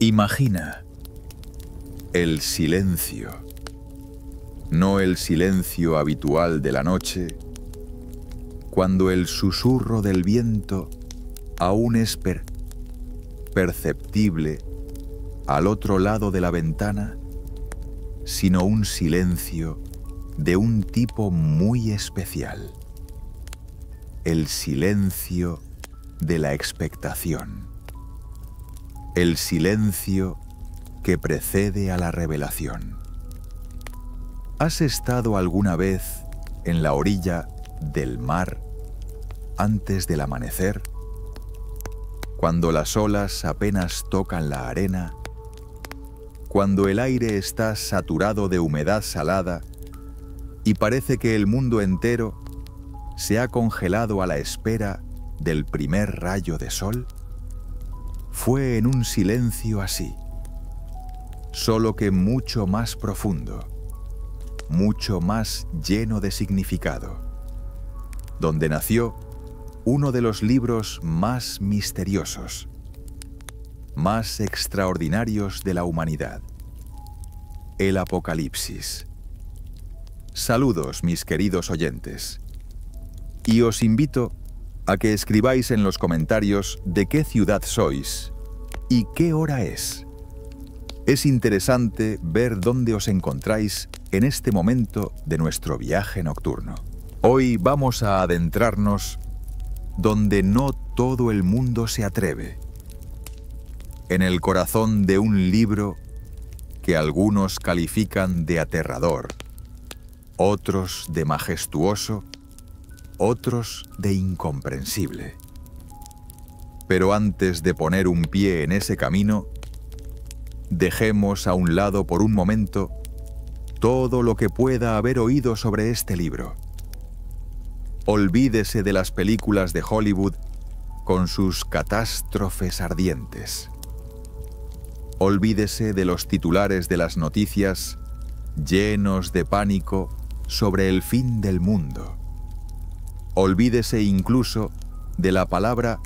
Imagina el silencio, no el silencio habitual de la noche, cuando el susurro del viento aún es perceptible al otro lado de la ventana, sino un silencio de un tipo muy especial, el silencio de la expectación, el silencio que precede a la revelación. ¿Has estado alguna vez en la orilla del mar antes del amanecer, cuando las olas apenas tocan la arena, cuando el aire está saturado de humedad salada y parece que el mundo entero se ha congelado a la espera del primer rayo de sol? Fue en un silencio así, solo que mucho más profundo, mucho más lleno de significado, donde nació uno de los libros más misteriosos, más extraordinarios de la humanidad, el Apocalipsis. Saludos, mis queridos oyentes, y os invito a que escribáis en los comentarios de qué ciudad sois y qué hora es. Es interesante ver dónde os encontráis en este momento de nuestro viaje nocturno. Hoy vamos a adentrarnos donde no todo el mundo se atreve, en el corazón de un libro que algunos califican de aterrador, otros de majestuoso, otros de incomprensible. Pero antes de poner un pie en ese camino, dejemos a un lado por un momento todo lo que pueda haber oído sobre este libro. Olvídese de las películas de Hollywood con sus catástrofes ardientes. Olvídese de los titulares de las noticias llenos de pánico sobre el fin del mundo. Olvídese incluso de la palabra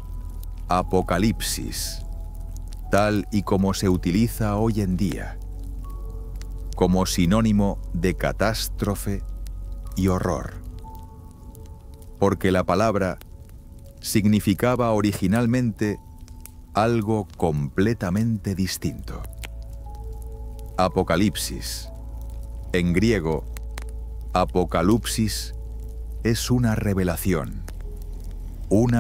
apocalipsis, tal y como se utiliza hoy en día, como sinónimo de catástrofe y horror. Porque la palabra significaba originalmente algo completamente distinto. Apocalipsis, en griego, apokalupsis, es una revelación, un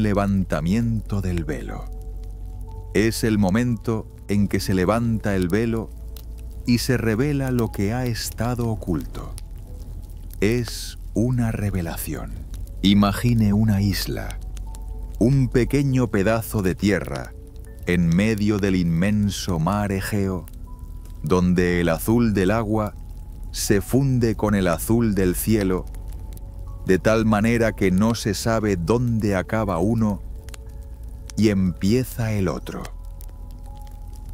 levantamiento del velo. Es el momento en que se levanta el velo y se revela lo que ha estado oculto. Es una revelación. Imagine una isla, un pequeño pedazo de tierra en medio del inmenso mar Egeo, donde el azul del agua se funde con el azul del cielo, de tal manera que no se sabe dónde acaba uno y empieza el otro.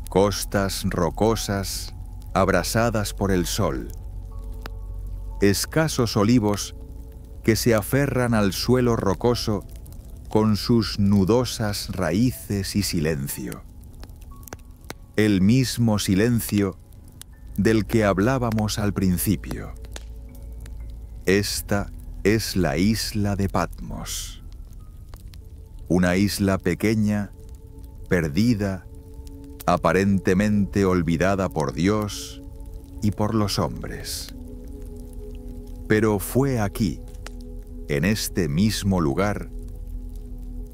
Costas rocosas abrasadas por el sol, escasos olivos que se aferran al suelo rocoso con sus nudosas raíces y silencio. El mismo silencio del que hablábamos al principio. Esta es la isla de Patmos. Una isla pequeña, perdida, aparentemente olvidada por Dios y por los hombres. Pero fue aquí, en este mismo lugar,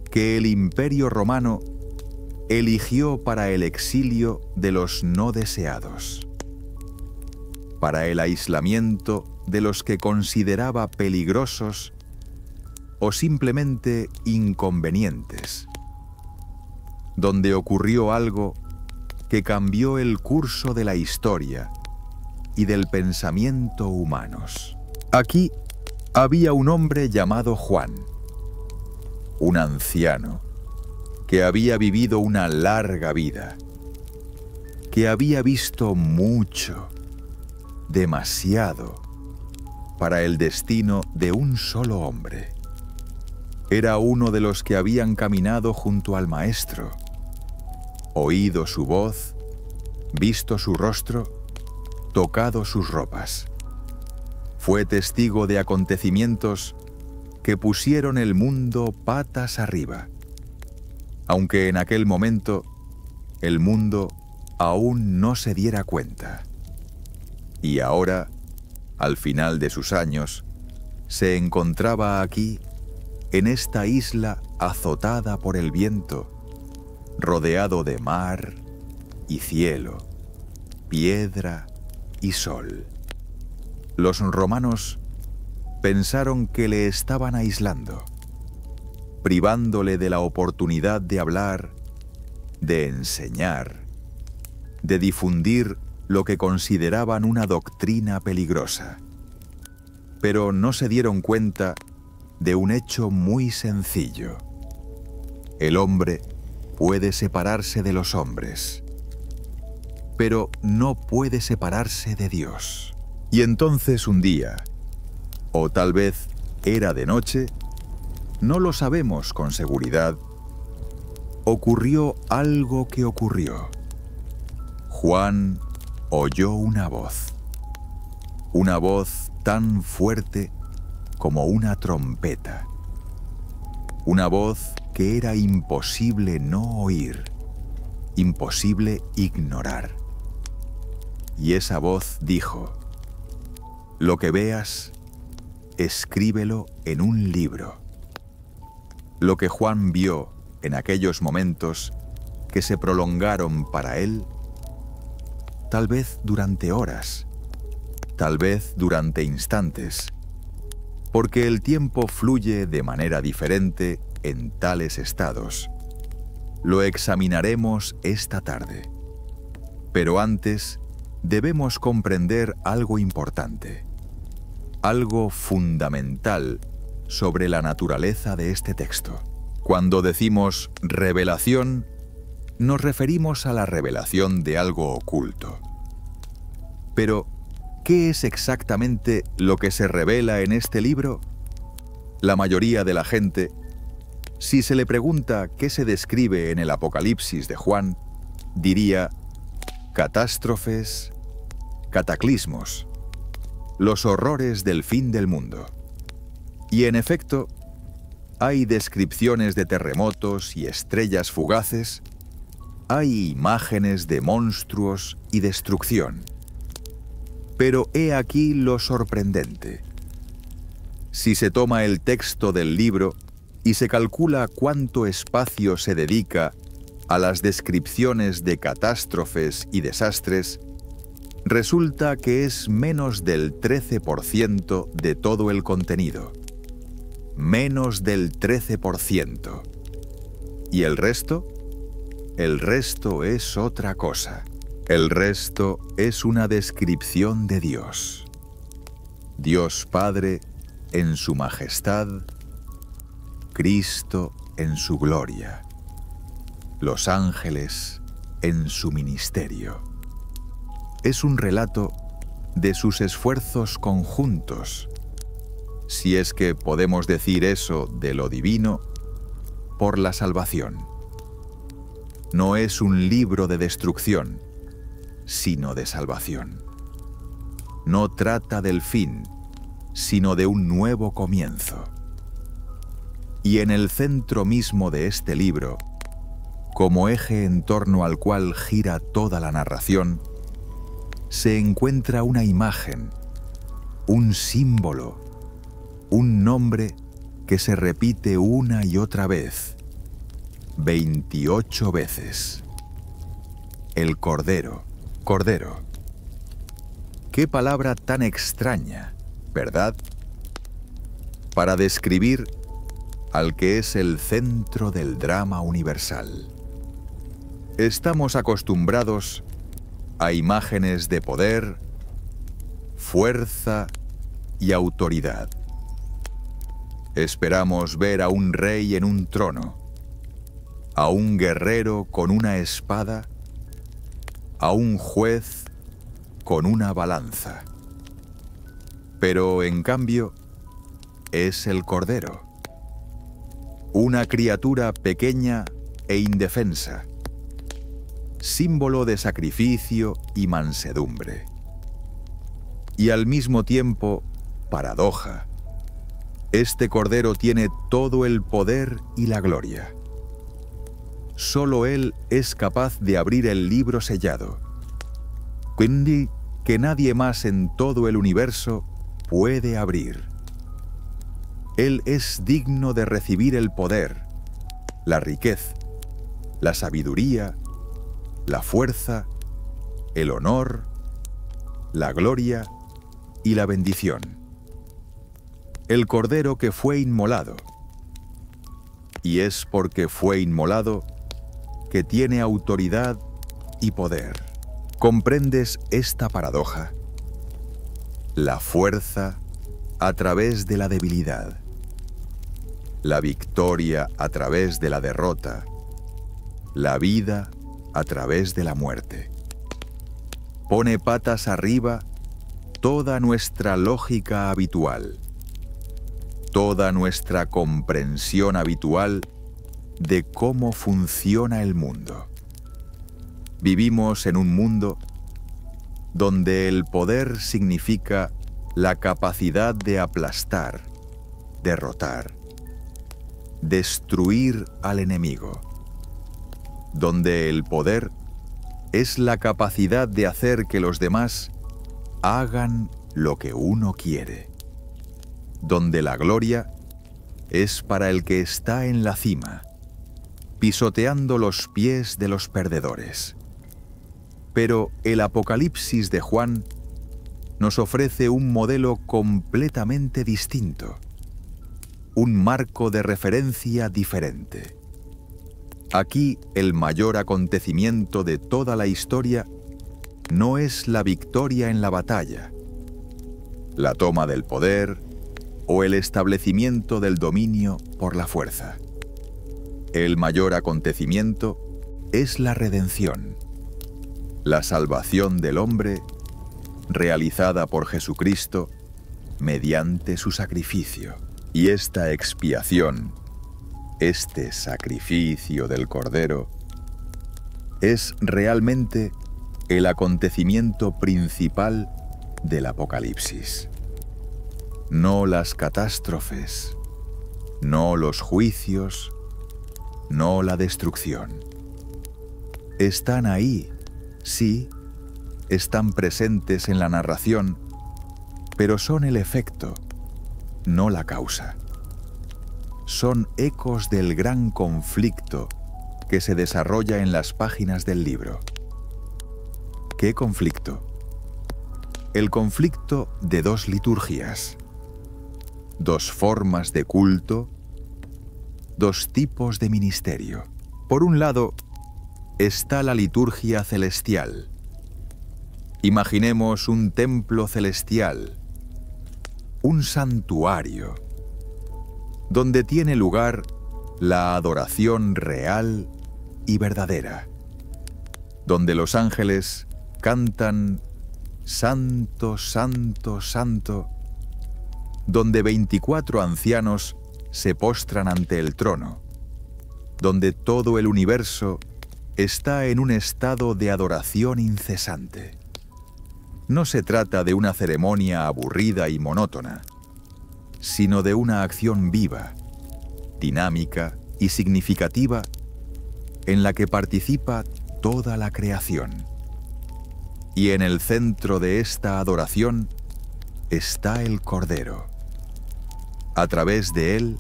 que el Imperio Romano eligió para el exilio de los no deseados, para el aislamiento de los que consideraba peligrosos o simplemente inconvenientes, donde ocurrió algo que cambió el curso de la historia y del pensamiento humanos. Aquí había un hombre llamado Juan, un anciano que había vivido una larga vida, que había visto mucho, demasiado, para el destino de un solo hombre. Era uno de los que habían caminado junto al Maestro, oído su voz, visto su rostro, tocado sus ropas. Fue testigo de acontecimientos que pusieron el mundo patas arriba, aunque en aquel momento el mundo aún no se diera cuenta. Y ahora, al final de sus años, se encontraba aquí, en esta isla azotada por el viento, rodeado de mar y cielo, piedra y sol. Los romanos pensaron que le estaban aislando, privándole de la oportunidad de hablar, de enseñar, de difundir lo que consideraban una doctrina peligrosa. Pero no se dieron cuenta de un hecho muy sencillo. El hombre puede separarse de los hombres, pero no puede separarse de Dios. Y entonces un día, o tal vez era de noche, no lo sabemos con seguridad, ocurrió algo que ocurrió. Juan oyó una voz tan fuerte como una trompeta, una voz que era imposible no oír, imposible ignorar. Y esa voz dijo: lo que veas, escríbelo en un libro. Lo que Juan vio en aquellos momentos que se prolongaron para él, tal vez durante horas, tal vez durante instantes, porque el tiempo fluye de manera diferente en tales estados. Lo examinaremos esta tarde. Pero antes debemos comprender algo importante, algo fundamental sobre la naturaleza de este texto. Cuando decimos revelación, nos referimos a la revelación de algo oculto. Pero, ¿qué es exactamente lo que se revela en este libro? La mayoría de la gente, si se le pregunta qué se describe en el Apocalipsis de Juan, diría catástrofes, cataclismos, los horrores del fin del mundo. Y en efecto, hay descripciones de terremotos y estrellas fugaces, hay imágenes de monstruos y destrucción. Pero he aquí lo sorprendente. Si se toma el texto del libro y se calcula cuánto espacio se dedica a las descripciones de catástrofes y desastres, resulta que es menos del 13% de todo el contenido. Menos del 13%. ¿Y el resto? El resto es otra cosa. El resto es una descripción de Dios. Dios Padre en su majestad, Cristo en su gloria, los ángeles en su ministerio. Es un relato de sus esfuerzos conjuntos, si es que podemos decir eso de lo divino, por la salvación. No es un libro de destrucción, sino de salvación. No trata del fin, sino de un nuevo comienzo. Y en el centro mismo de este libro, como eje en torno al cual gira toda la narración, se encuentra una imagen, un símbolo, un nombre que se repite una y otra vez, 28 veces. El Cordero, Cordero. Qué palabra tan extraña, ¿verdad? Para describir al que es el centro del drama universal. Estamos acostumbrados a imágenes de poder, fuerza y autoridad. Esperamos ver a un rey en un trono, a un guerrero con una espada, a un juez con una balanza. Pero, en cambio, es el Cordero, una criatura pequeña e indefensa, símbolo de sacrificio y mansedumbre. Y al mismo tiempo, paradoja. Este Cordero tiene todo el poder y la gloria. Solo Él es capaz de abrir el libro sellado. Quindi, que nadie más en todo el universo puede abrir. Él es digno de recibir el poder, la riqueza, la sabiduría, la fuerza, el honor, la gloria y la bendición. El Cordero que fue inmolado. Y es porque fue inmolado que tiene autoridad y poder. ¿Comprendes esta paradoja? La fuerza a través de la debilidad. La victoria a través de la derrota. La vida a través de la muerte. Pone patas arriba toda nuestra lógica habitual, toda nuestra comprensión habitual de cómo funciona el mundo. Vivimos en un mundo donde el poder significa la capacidad de aplastar, derrotar, destruir al enemigo, donde el poder es la capacidad de hacer que los demás hagan lo que uno quiere, donde la gloria es para el que está en la cima, pisoteando los pies de los perdedores. Pero el Apocalipsis de Juan nos ofrece un modelo completamente distinto, un marco de referencia diferente. Aquí el mayor acontecimiento de toda la historia no es la victoria en la batalla, la toma del poder o el establecimiento del dominio por la fuerza. El mayor acontecimiento es la redención, la salvación del hombre realizada por Jesucristo mediante su sacrificio. Y esta expiación, este sacrificio del Cordero, es realmente el acontecimiento principal del Apocalipsis. No las catástrofes, no los juicios, no la destrucción. Están ahí, sí, están presentes en la narración, pero son el efecto, no la causa. Son ecos del gran conflicto que se desarrolla en las páginas del libro. ¿Qué conflicto? El conflicto de dos liturgias, dos formas de culto, dos tipos de ministerio. Por un lado, está la liturgia celestial. Imaginemos un templo celestial, un santuario, donde tiene lugar la adoración real y verdadera, donde los ángeles cantan Santo, Santo, Santo, donde 24 ancianos se postran ante el trono, donde todo el universo está en un estado de adoración incesante. No se trata de una ceremonia aburrida y monótona, sino de una acción viva, dinámica y significativa en la que participa toda la creación. Y en el centro de esta adoración está el Cordero. A través de él,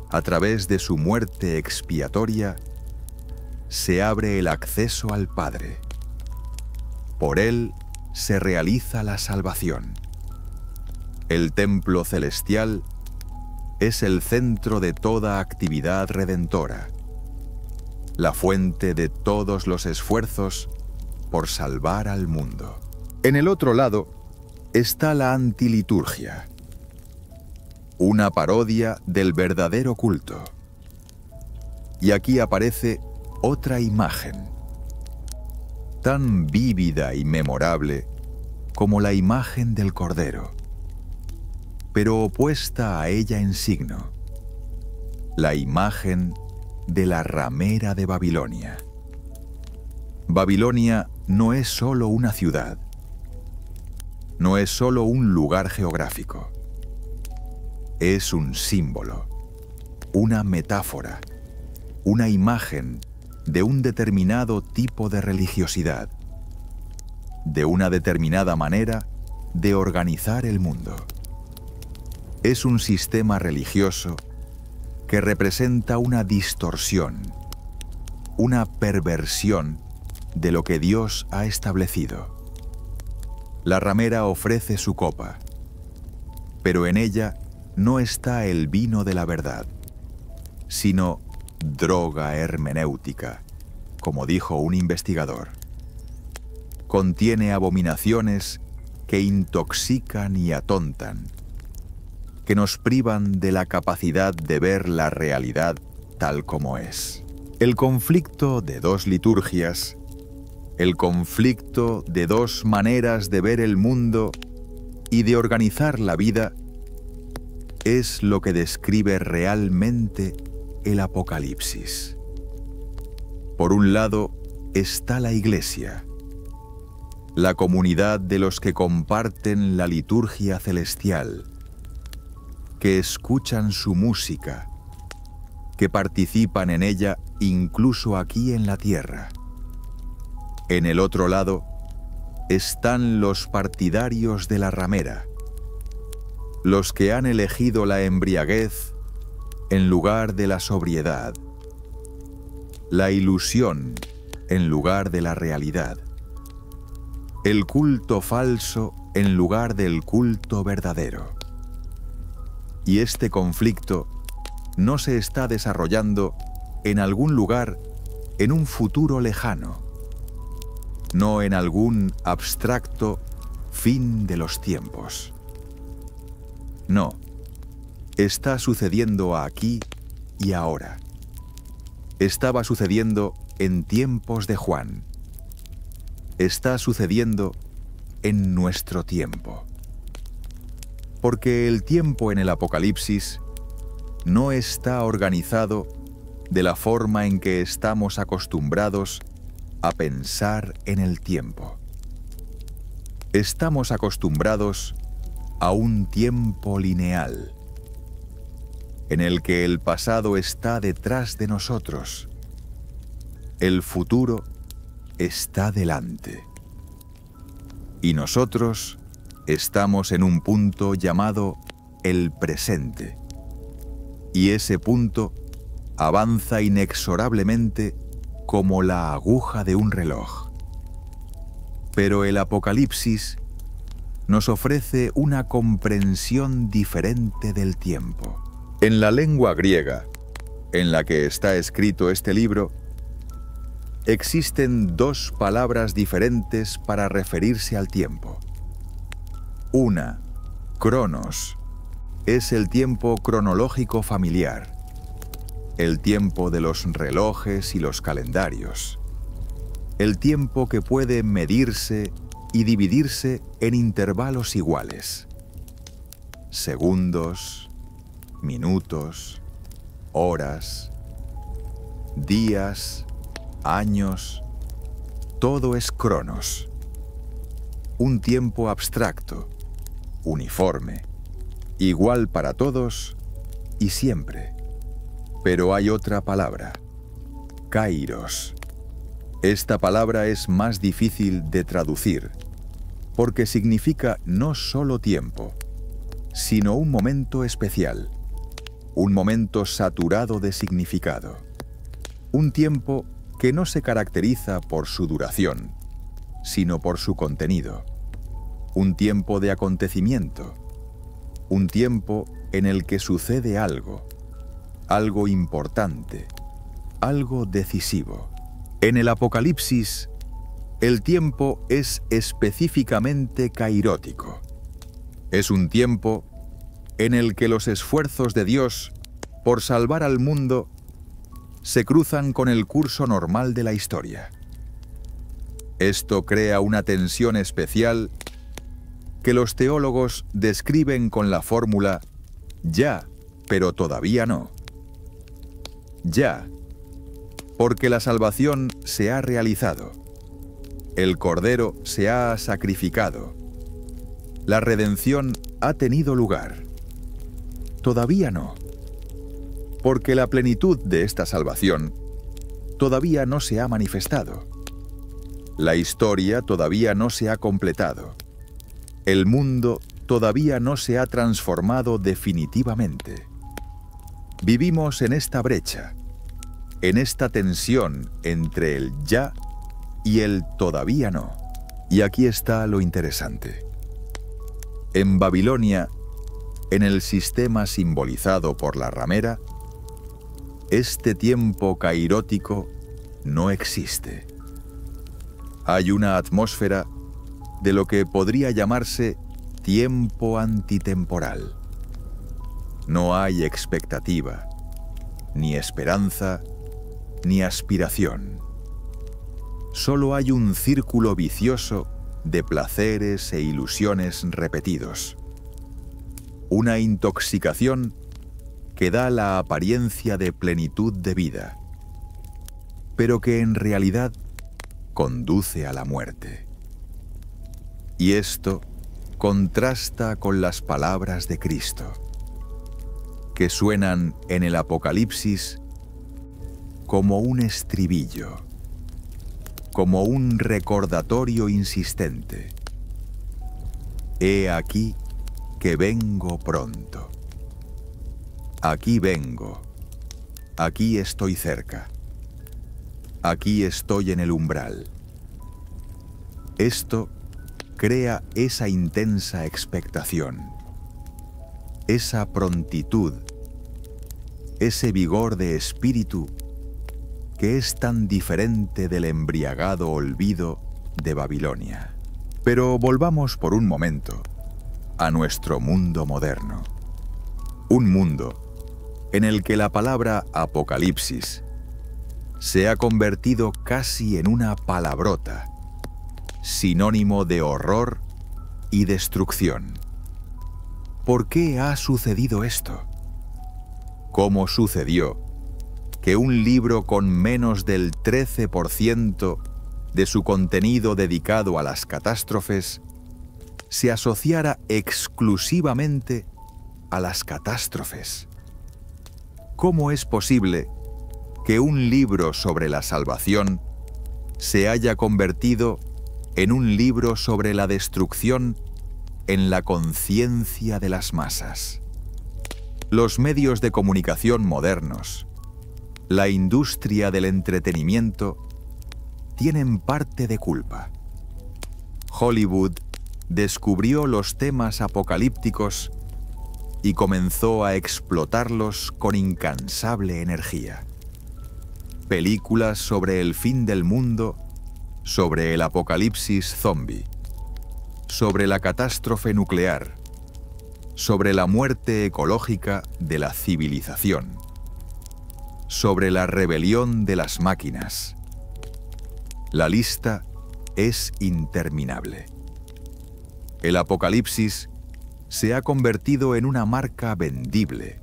a través de su muerte expiatoria, se abre el acceso al Padre. Por él se realiza la salvación. El templo celestial es el centro de toda actividad redentora, la fuente de todos los esfuerzos por salvar al mundo. En el otro lado está la antiliturgia, una parodia del verdadero culto. Y aquí aparece otra imagen, tan vívida y memorable como la imagen del Cordero, pero opuesta a ella en signo, la imagen de la ramera de Babilonia. Babilonia no es solo una ciudad, no es solo un lugar geográfico. Es un símbolo, una metáfora, una imagen de un determinado tipo de religiosidad, de una determinada manera de organizar el mundo. Es un sistema religioso que representa una distorsión, una perversión de lo que Dios ha establecido. La ramera ofrece su copa, pero en ella no está el vino de la verdad, sino droga hermenéutica, como dijo un investigador. Contiene abominaciones que intoxican y atontan, que nos privan de la capacidad de ver la realidad tal como es. El conflicto de dos liturgias, el conflicto de dos maneras de ver el mundo y de organizar la vida, es lo que describe realmente el Apocalipsis. Por un lado está la Iglesia, la comunidad de los que comparten la liturgia celestial, que escuchan su música, que participan en ella incluso aquí en la tierra. En el otro lado están los partidarios de la ramera, los que han elegido la embriaguez en lugar de la sobriedad, la ilusión en lugar de la realidad, el culto falso en lugar del culto verdadero. Y este conflicto no se está desarrollando en algún lugar en un futuro lejano, no en algún abstracto fin de los tiempos. No, está sucediendo aquí y ahora. Estaba sucediendo en tiempos de Juan. Está sucediendo en nuestro tiempo. Porque el tiempo en el Apocalipsis no está organizado de la forma en que estamos acostumbrados a pensar en el tiempo. Estamos acostumbrados a un tiempo lineal, en el que el pasado está detrás de nosotros, el futuro está delante, y nosotros estamos en un punto llamado el presente, y ese punto avanza inexorablemente como la aguja de un reloj. Pero el Apocalipsis nos ofrece una comprensión diferente del tiempo. En la lengua griega, en la que está escrito este libro, existen dos palabras diferentes para referirse al tiempo. Una, cronos, es el tiempo cronológico familiar, el tiempo de los relojes y los calendarios, el tiempo que puede medirse y dividirse en intervalos iguales. Segundos, minutos, horas, días, años, todo es cronos. Un tiempo abstracto, uniforme, igual para todos y siempre. Pero hay otra palabra, kairos. Esta palabra es más difícil de traducir, porque significa no solo tiempo, sino un momento especial, un momento saturado de significado, un tiempo que no se caracteriza por su duración, sino por su contenido, un tiempo de acontecimiento, un tiempo en el que sucede algo, algo importante, algo decisivo. En el Apocalipsis, el tiempo es específicamente kairótico. Es un tiempo en el que los esfuerzos de Dios por salvar al mundo se cruzan con el curso normal de la historia. Esto crea una tensión especial que los teólogos describen con la fórmula ya, pero todavía no. Ya, porque la salvación se ha realizado, El Cordero se ha sacrificado. La redención ha tenido lugar. Todavía no, porque la plenitud de esta salvación todavía no se ha manifestado. La historia todavía no se ha completado. El mundo todavía no se ha transformado definitivamente. Vivimos en esta brecha, en esta tensión entre el ya y el todavía no. Y aquí está lo interesante. En Babilonia, en el sistema simbolizado por la ramera, este tiempo cairótico no existe. Hay una atmósfera de lo que podría llamarse tiempo antitemporal. No hay expectativa, ni esperanza, ni aspiración. Solo hay un círculo vicioso de placeres e ilusiones repetidos. Una intoxicación que da la apariencia de plenitud de vida, pero que en realidad conduce a la muerte. Y esto contrasta con las palabras de Cristo, que suenan en el Apocalipsis como un estribillo, como un recordatorio insistente. He aquí que vengo pronto. Aquí vengo. Aquí estoy cerca. Aquí estoy en el umbral. Esto crea esa intensa expectación, esa prontitud, ese vigor de espíritu que es tan diferente del embriagado olvido de Babilonia. Pero volvamos por un momento a nuestro mundo moderno. Un mundo en el que la palabra Apocalipsis se ha convertido casi en una palabrota, sinónimo de horror y destrucción. ¿Por qué ha sucedido esto? ¿Cómo sucedió que un libro con menos del 13% de su contenido dedicado a las catástrofes se asociara exclusivamente a las catástrofes? ¿Cómo es posible que un libro sobre la salvación se haya convertido en un libro sobre la destrucción en la conciencia de las masas? Los medios de comunicación modernos, la industria del entretenimiento, tienen parte de culpa. Hollywood descubrió los temas apocalípticos y comenzó a explotarlos con incansable energía. Películas sobre el fin del mundo, sobre el apocalipsis zombie, sobre la catástrofe nuclear, sobre la muerte ecológica de la civilización, sobre la rebelión de las máquinas. La lista es interminable. El apocalipsis se ha convertido en una marca vendible,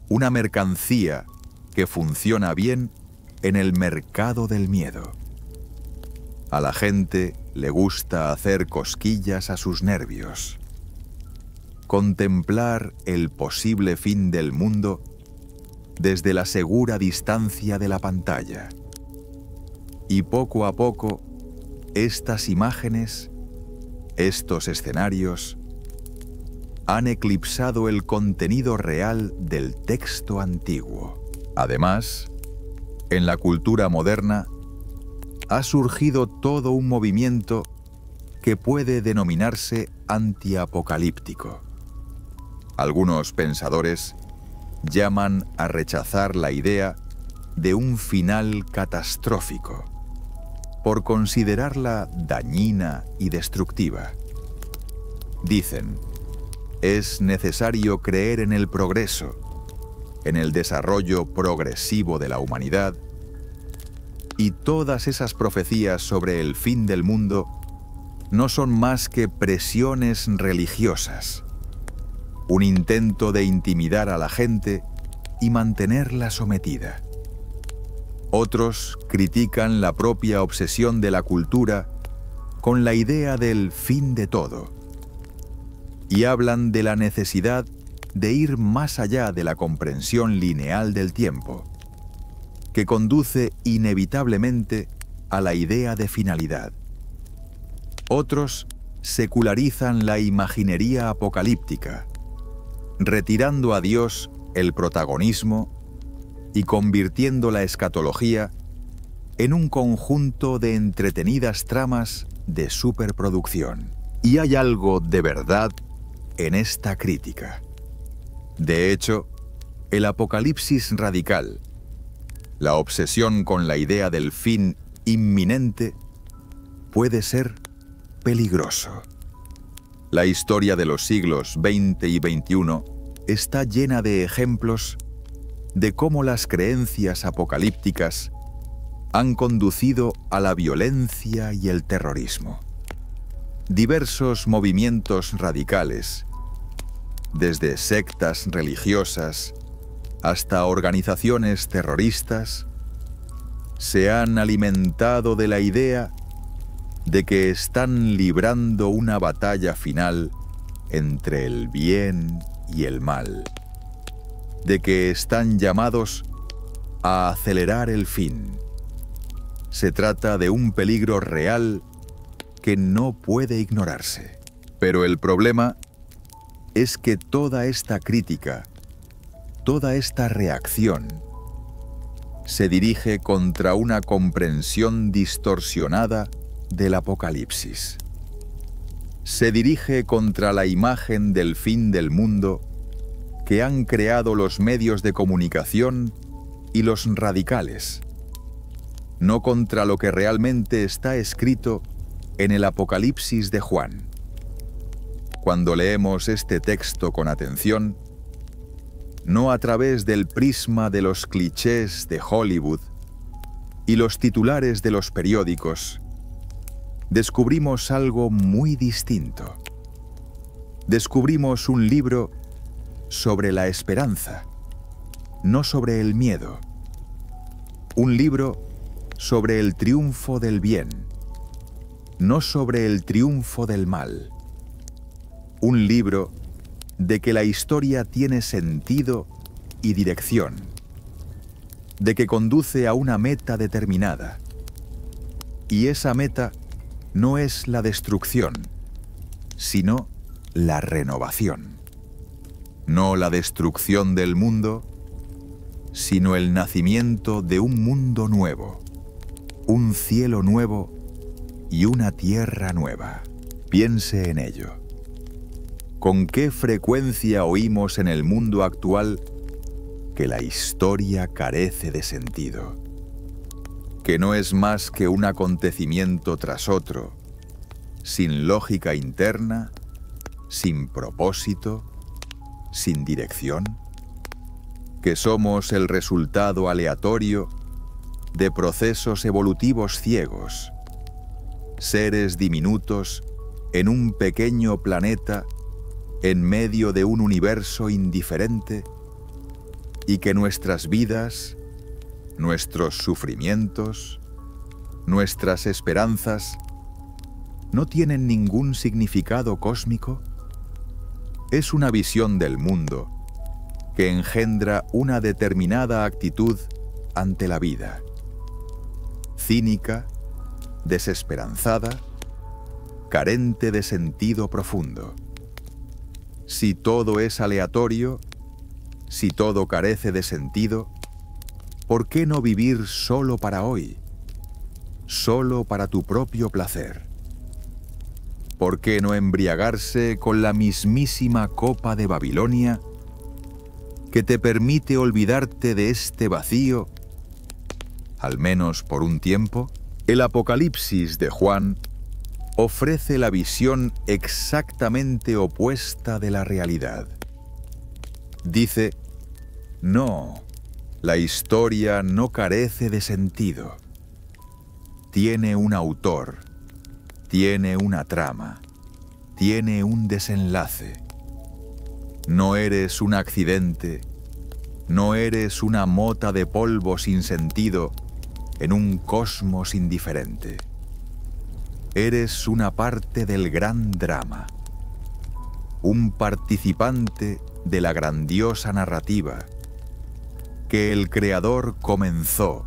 una mercancía que funciona bien en el mercado del miedo. A la gente le gusta hacer cosquillas a sus nervios, contemplar el posible fin del mundo desde la segura distancia de la pantalla. Y poco a poco, estas imágenes, estos escenarios, han eclipsado el contenido real del texto antiguo. Además, en la cultura moderna, ha surgido todo un movimiento que puede denominarse antiapocalíptico. Algunos pensadores llaman a rechazar la idea de un final catastrófico, por considerarla dañina y destructiva. Dicen, es necesario creer en el progreso, en el desarrollo progresivo de la humanidad, y todas esas profecías sobre el fin del mundo no son más que presiones religiosas, un intento de intimidar a la gente y mantenerla sometida. Otros critican la propia obsesión de la cultura con la idea del fin de todo y hablan de la necesidad de ir más allá de la comprensión lineal del tiempo, que conduce inevitablemente a la idea de finalidad. Otros secularizan la imaginería apocalíptica, retirando a Dios el protagonismo y convirtiendo la escatología en un conjunto de entretenidas tramas de superproducción. Y hay algo de verdad en esta crítica. De hecho, el apocalipsis radical, la obsesión con la idea del fin inminente, puede ser peligroso. La historia de los siglos XX y XXI está llena de ejemplos de cómo las creencias apocalípticas han conducido a la violencia y el terrorismo. Diversos movimientos radicales, desde sectas religiosas hasta organizaciones terroristas, se han alimentado de la idea de que están librando una batalla final entre el bien y el mal, de que están llamados a acelerar el fin. Se trata de un peligro real que no puede ignorarse. Pero el problema es que toda esta crítica, toda esta reacción, se dirige contra una comprensión distorsionada del Apocalipsis. Se dirige contra la imagen del fin del mundo que han creado los medios de comunicación y los radicales, no contra lo que realmente está escrito en el Apocalipsis de Juan. Cuando leemos este texto con atención, no a través del prisma de los clichés de Hollywood y los titulares de los periódicos, descubrimos algo muy distinto. Descubrimos un libro sobre la esperanza, no sobre el miedo. Un libro sobre el triunfo del bien, no sobre el triunfo del mal. Un libro de que la historia tiene sentido y dirección, de que conduce a una meta determinada. Y esa meta no es la destrucción, sino la renovación. No la destrucción del mundo, sino el nacimiento de un mundo nuevo, un cielo nuevo y una tierra nueva. Piense en ello. ¿Con qué frecuencia oímos en el mundo actual que la historia carece de sentido? Que no es más que un acontecimiento tras otro, sin lógica interna, sin propósito, sin dirección. Que somos el resultado aleatorio de procesos evolutivos ciegos, seres diminutos en un pequeño planeta en medio de un universo indiferente, y que nuestras vidas, nuestros sufrimientos, nuestras esperanzas no tienen ningún significado cósmico. Es una visión del mundo que engendra una determinada actitud ante la vida, cínica, desesperanzada, carente de sentido profundo. Si todo es aleatorio, si todo carece de sentido, ¿por qué no vivir solo para hoy, solo para tu propio placer? ¿Por qué no embriagarse con la mismísima copa de Babilonia que te permite olvidarte de este vacío, al menos por un tiempo? El Apocalipsis de Juan ofrece la visión exactamente opuesta de la realidad. Dice, no, la historia no carece de sentido. Tiene un autor, tiene una trama, tiene un desenlace. No eres un accidente, no eres una mota de polvo sin sentido en un cosmos indiferente. Eres una parte del gran drama, un participante de la grandiosa narrativa que el Creador comenzó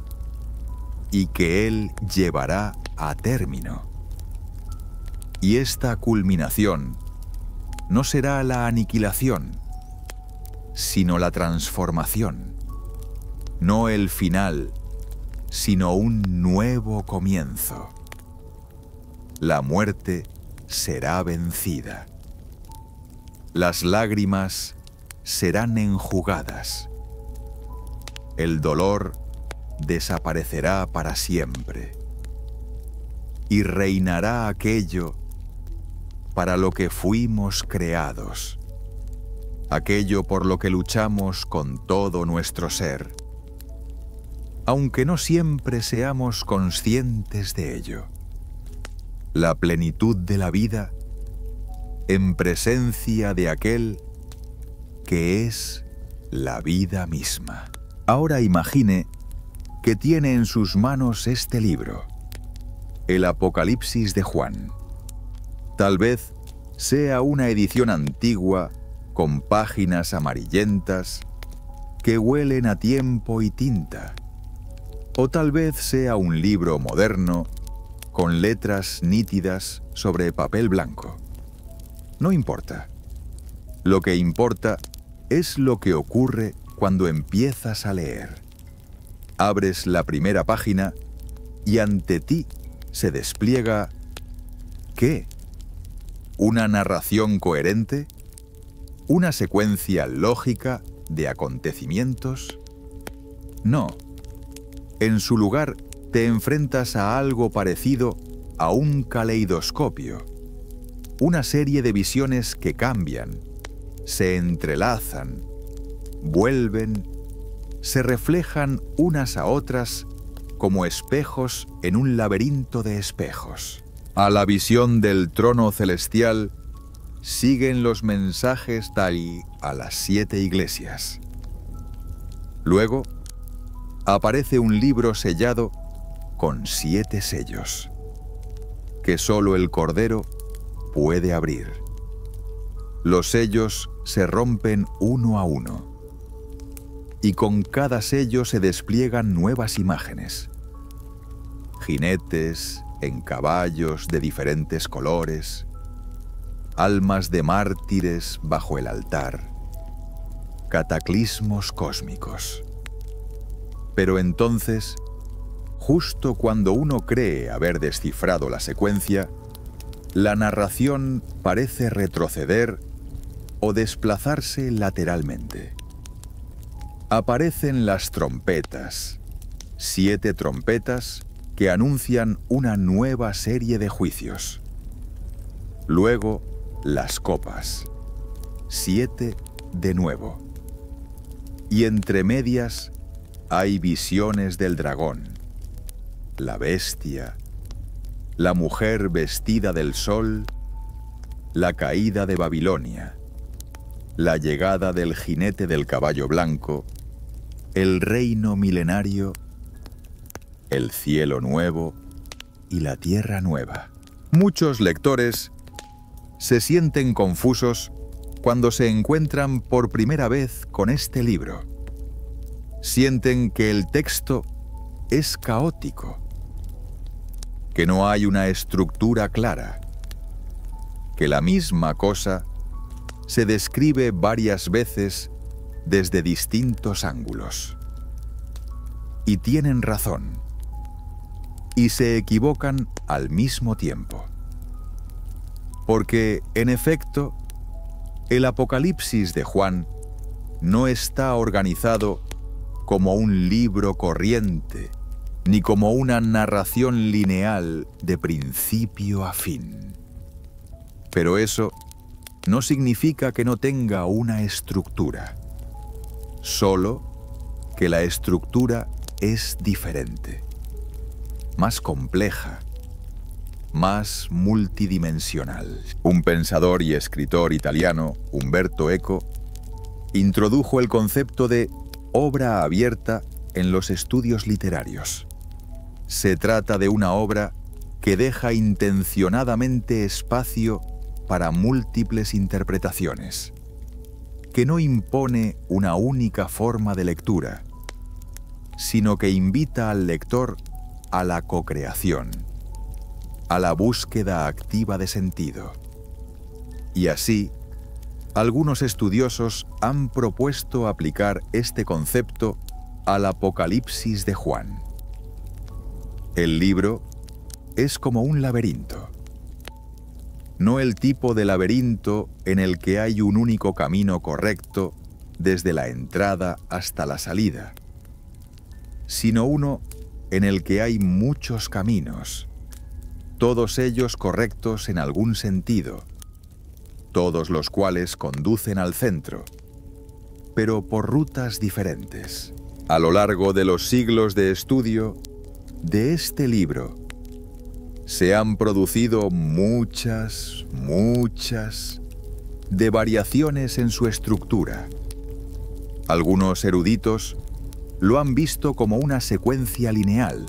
y que Él llevará a término. Y esta culminación no será la aniquilación, sino la transformación, no el final, sino un nuevo comienzo. La muerte será vencida. Las lágrimas serán enjugadas. El dolor desaparecerá para siempre. Y reinará aquello para lo que fuimos creados, aquello por lo que luchamos con todo nuestro ser, aunque no siempre seamos conscientes de ello. La plenitud de la vida en presencia de aquel que es la vida misma. Ahora imagine que tiene en sus manos este libro, el Apocalipsis de Juan. Tal vez sea una edición antigua con páginas amarillentas que huelen a tiempo y tinta, o tal vez sea un libro moderno con letras nítidas sobre papel blanco. No importa. Lo que importa es lo que ocurre cuando empiezas a leer. Abres la primera página y ante ti se despliega ¿qué? ¿Una narración coherente? ¿Una secuencia lógica de acontecimientos? No. En su lugar te enfrentas a algo parecido a un caleidoscopio, una serie de visiones que cambian, se entrelazan, vuelven, se reflejan unas a otras como espejos en un laberinto de espejos. A la visión del trono celestial siguen los mensajes tal a las 7 iglesias. Luego aparece un libro sellado con 7 sellos, que solo el Cordero puede abrir. Los sellos se rompen uno a uno, y con cada sello se despliegan nuevas imágenes. Jinetes en caballos de diferentes colores, almas de mártires bajo el altar, cataclismos cósmicos. Pero entonces, justo cuando uno cree haber descifrado la secuencia, la narración parece retroceder o desplazarse lateralmente. Aparecen las trompetas, 7 trompetas que anuncian una nueva serie de juicios. Luego, las copas, 7 de nuevo. Y entre medias hay visiones del dragón, la bestia, la mujer vestida del sol, la caída de Babilonia, la llegada del jinete del caballo blanco, el reino milenario, el cielo nuevo y la tierra nueva. Muchos lectores se sienten confusos cuando se encuentran por primera vez con este libro. Sienten que el texto es caótico, que no hay una estructura clara, que la misma cosa se describe varias veces desde distintos ángulos. Y tienen razón, y se equivocan al mismo tiempo. Porque, en efecto, el Apocalipsis de Juan no está organizado como un libro corriente, ni como una narración lineal de principio a fin. Pero eso no significa que no tenga una estructura, solo que la estructura es diferente, más compleja, más multidimensional. Un pensador y escritor italiano, Umberto Eco, introdujo el concepto de obra abierta en los estudios literarios. Se trata de una obra que deja intencionadamente espacio para múltiples interpretaciones, que no impone una única forma de lectura, sino que invita al lector a la cocreación, a la búsqueda activa de sentido. Y así, algunos estudiosos han propuesto aplicar este concepto al Apocalipsis de Juan. El libro es como un laberinto. No el tipo de laberinto en el que hay un único camino correcto desde la entrada hasta la salida, sino uno en el que hay muchos caminos, todos ellos correctos en algún sentido, todos los cuales conducen al centro, pero por rutas diferentes. A lo largo de los siglos de estudio de este libro, se han producido muchas de variaciones en su estructura. Algunos eruditos lo han visto como una secuencia lineal,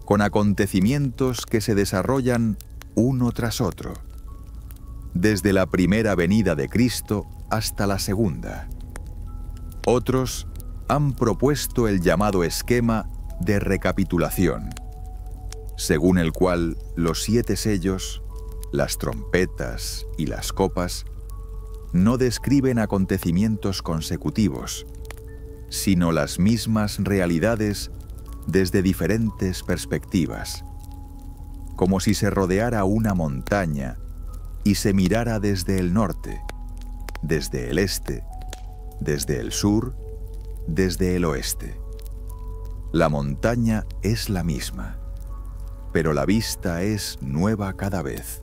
con acontecimientos que se desarrollan uno tras otro, desde la primera venida de Cristo hasta la segunda. Otros han propuesto el llamado esquema de recapitulación, según el cual los 7 sellos, las trompetas y las copas no describen acontecimientos consecutivos, sino las mismas realidades desde diferentes perspectivas, como si se rodeara una montaña y se mirara desde el norte, desde el este, desde el sur, desde el oeste. La montaña es la misma, pero la vista es nueva cada vez.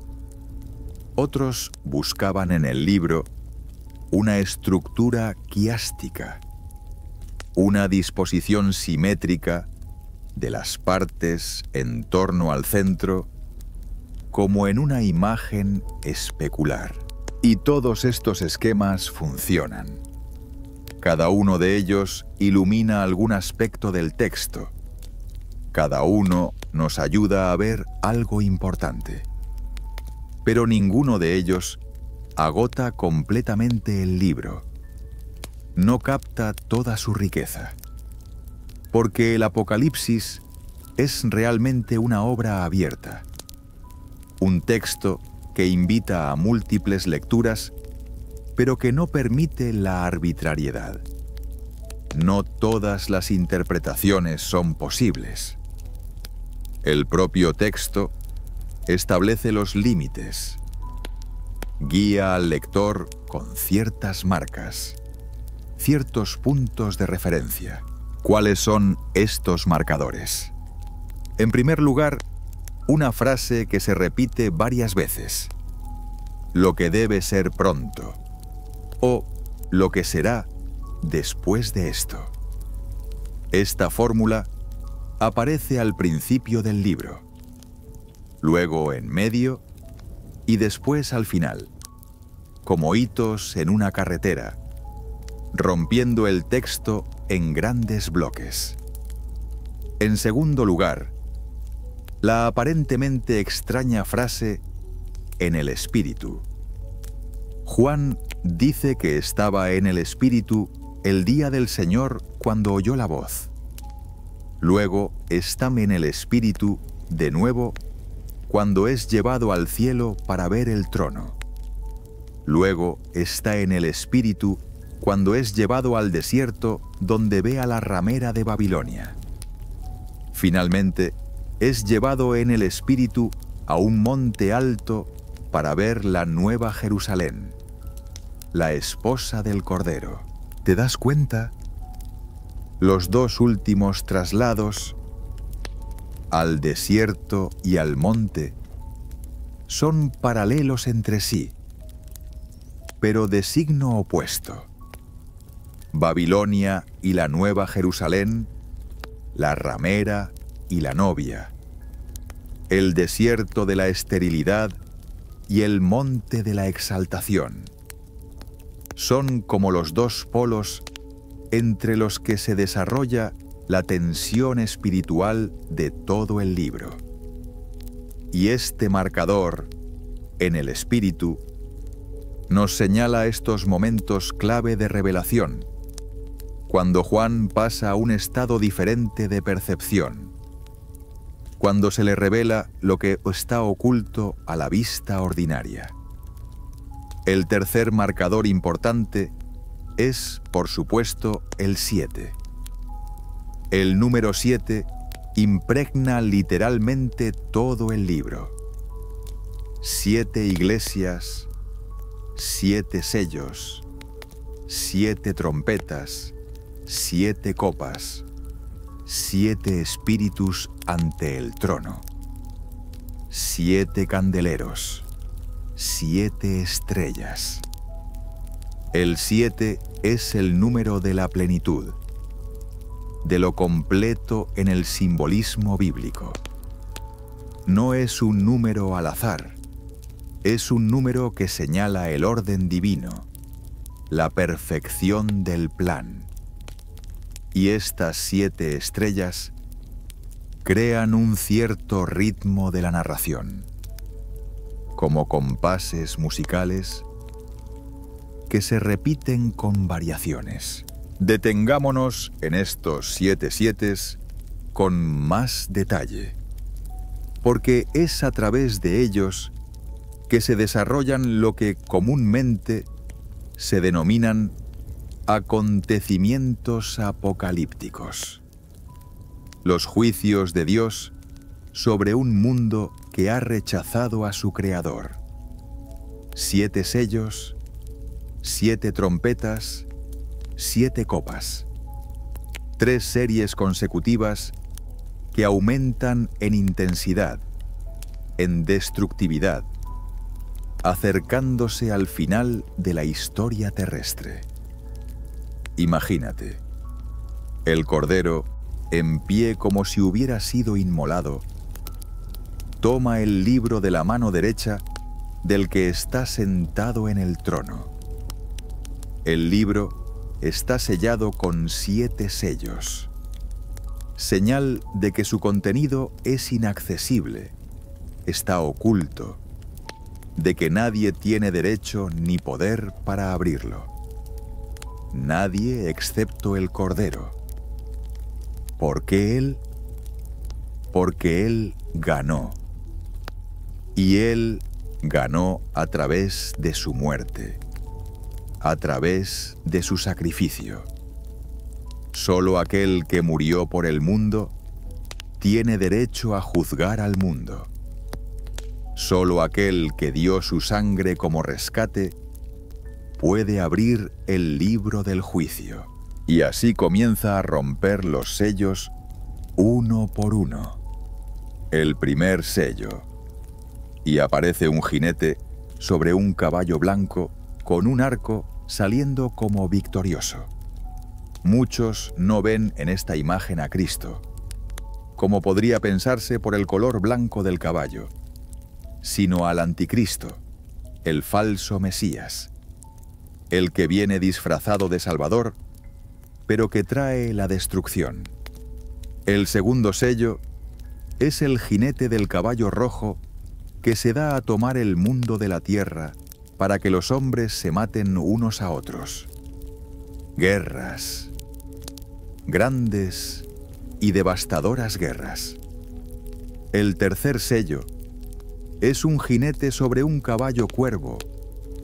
Otros buscaban en el libro una estructura quiástica, una disposición simétrica de las partes en torno al centro, como en una imagen especular. Y todos estos esquemas funcionan. Cada uno de ellos ilumina algún aspecto del texto. Cada uno nos ayuda a ver algo importante. Pero ninguno de ellos agota completamente el libro. No capta toda su riqueza. Porque el Apocalipsis es realmente una obra abierta. Un texto que invita a múltiples lecturas, pero que no permite la arbitrariedad. No todas las interpretaciones son posibles. El propio texto establece los límites. Guía al lector con ciertas marcas, ciertos puntos de referencia. ¿Cuáles son estos marcadores? En primer lugar, una frase que se repite varias veces: lo que debe ser pronto, o lo que será después de esto. Esta fórmula aparece al principio del libro, luego en medio y después al final, como hitos en una carretera, rompiendo el texto en grandes bloques. En segundo lugar, la aparentemente extraña frase «en el Espíritu». Juan dice que estaba en el Espíritu el día del Señor cuando oyó la voz. Luego está en el Espíritu de nuevo cuando es llevado al cielo para ver el trono. Luego está en el Espíritu cuando es llevado al desierto donde ve a la ramera de Babilonia. Finalmente, es llevado en el Espíritu a un monte alto para ver la nueva Jerusalén, la esposa del Cordero. ¿Te das cuenta? Los dos últimos traslados, al desierto y al monte, son paralelos entre sí, pero de signo opuesto. Babilonia y la nueva Jerusalén, la ramera y la novia, el desierto de la esterilidad y el monte de la exaltación. Son como los dos polos entre los que se desarrolla la tensión espiritual de todo el libro. Y este marcador, en el espíritu, nos señala estos momentos clave de revelación, cuando Juan pasa a un estado diferente de percepción, cuando se le revela lo que está oculto a la vista ordinaria. El tercer marcador importante es, por supuesto, el 7. El número 7 impregna literalmente todo el libro. 7 iglesias, 7 sellos, 7 trompetas, 7 copas, 7 espíritus ante el trono, 7 candeleros, 7 estrellas. El 7 es el número de la plenitud, de lo completo en el simbolismo bíblico. No es un número al azar, es un número que señala el orden divino, la perfección del plan. Y estas 7 estrellas crean un cierto ritmo de la narración, como compases musicales que se repiten con variaciones. Detengámonos en estos 7 sietes con más detalle, porque es a través de ellos que se desarrollan lo que comúnmente se denominan acontecimientos apocalípticos, los juicios de Dios sobre un mundo que ha rechazado a su Creador. 7 sellos, 7 trompetas, 7 copas. 3 series consecutivas que aumentan en intensidad, en destructividad, acercándose al final de la historia terrestre. Imagínate, el Cordero, en pie como si hubiera sido inmolado, toma el libro de la mano derecha del que está sentado en el trono. El libro está sellado con 7 sellos, señal de que su contenido es inaccesible, está oculto, de que nadie tiene derecho ni poder para abrirlo. Nadie excepto el Cordero. ¿Por qué Él? Porque Él ganó. Y Él ganó a través de su muerte, a través de su sacrificio. Solo aquel que murió por el mundo tiene derecho a juzgar al mundo. Solo aquel que dio su sangre como rescate puede abrir el libro del juicio. Y así comienza a romper los sellos uno por uno. El primer sello. Y aparece un jinete sobre un caballo blanco con un arco saliendo como victorioso. Muchos no ven en esta imagen a Cristo, como podría pensarse por el color blanco del caballo, sino al anticristo, el falso Mesías, el que viene disfrazado de Salvador, pero que trae la destrucción. El segundo sello es el jinete del caballo rojo que se da a tomar el mundo de la tierra para que los hombres se maten unos a otros. Guerras, grandes y devastadoras guerras. El tercer sello es un jinete sobre un caballo cuervo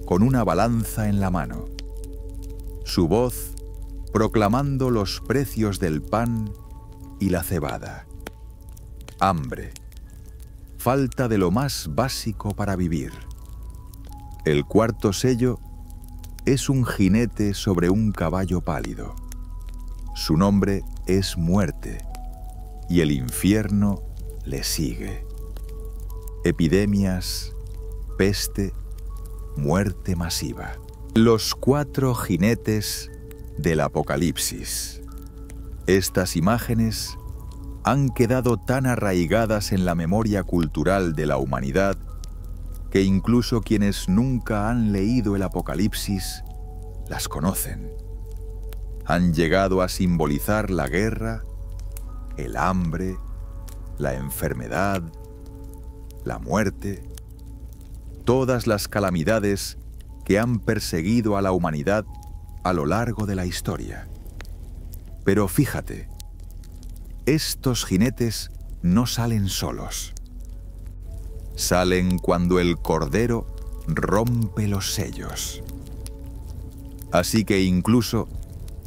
con una balanza en la mano. Su voz proclamando los precios del pan y la cebada. Hambre. Falta de lo más básico para vivir. El cuarto sello es un jinete sobre un caballo pálido. Su nombre es Muerte, y el infierno le sigue. Epidemias, peste, muerte masiva. Los 4 jinetes del Apocalipsis. Estas imágenes han quedado tan arraigadas en la memoria cultural de la humanidad que incluso quienes nunca han leído el Apocalipsis las conocen. Han llegado a simbolizar la guerra el hambre, la enfermedad, la muerte, todas las calamidades que han perseguido a la humanidad a lo largo de la historia. Pero fíjate, estos jinetes no salen solos. Salen cuando el Cordero rompe los sellos. Así que incluso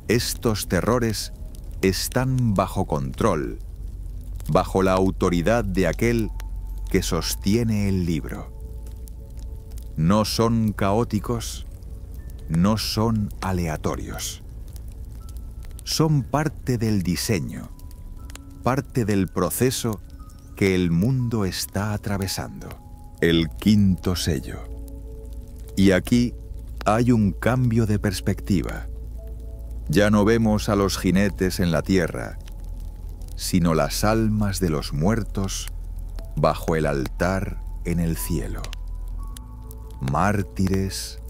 estos terrores están bajo control, bajo la autoridad de aquel que sostiene el libro. No son caóticos, no son aleatorios. Son parte del diseño, parte del proceso que el mundo está atravesando. El quinto sello. Y aquí hay un cambio de perspectiva. Ya no vemos a los jinetes en la tierra, sino las almas de los muertos bajo el altar en el cielo. Mártires,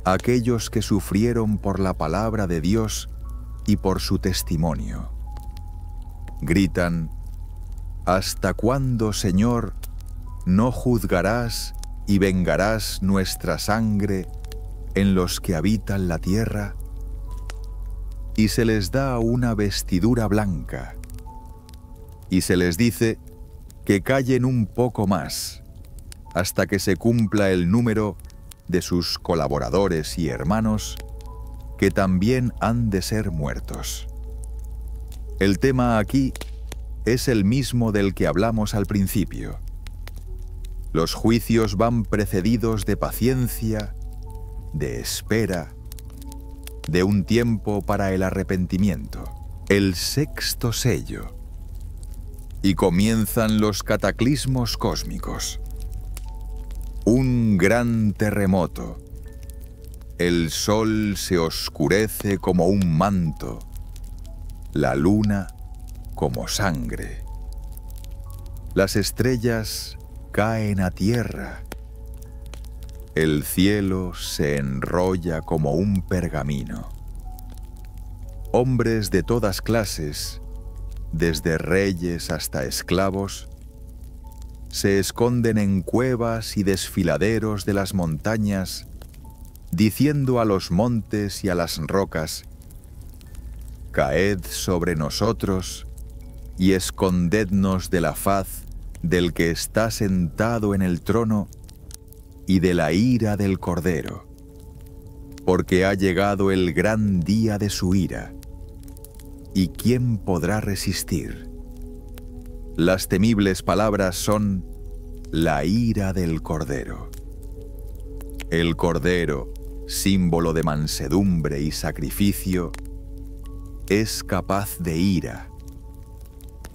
aquellos que sufrieron por la palabra de Dios y por su testimonio. Gritan: ¿hasta cuándo, Señor, no juzgarás y vengarás nuestra sangre en los que habitan la tierra? Y se les da una vestidura blanca, y se les dice que callen un poco más, hasta que se cumpla el número de sus colaboradores y hermanos, que también han de ser muertos. El tema aquí es el mismo del que hablamos al principio. Los juicios van precedidos de paciencia, de espera, de un tiempo para el arrepentimiento. El sexto sello. Y comienzan los cataclismos cósmicos. Un gran terremoto. El sol se oscurece como un manto, la luna como sangre. Las estrellas caen a tierra. El cielo se enrolla como un pergamino. Hombres de todas clases, desde reyes hasta esclavos, se esconden en cuevas y desfiladeros de las montañas, diciendo a los montes y a las rocas: caed sobre nosotros y escondednos de la faz del que está sentado en el trono y de la ira del Cordero, porque ha llegado el gran día de su ira. ¿Y quién podrá resistir? Las temibles palabras son la ira del Cordero. El Cordero, símbolo de mansedumbre y sacrificio, es capaz de ira.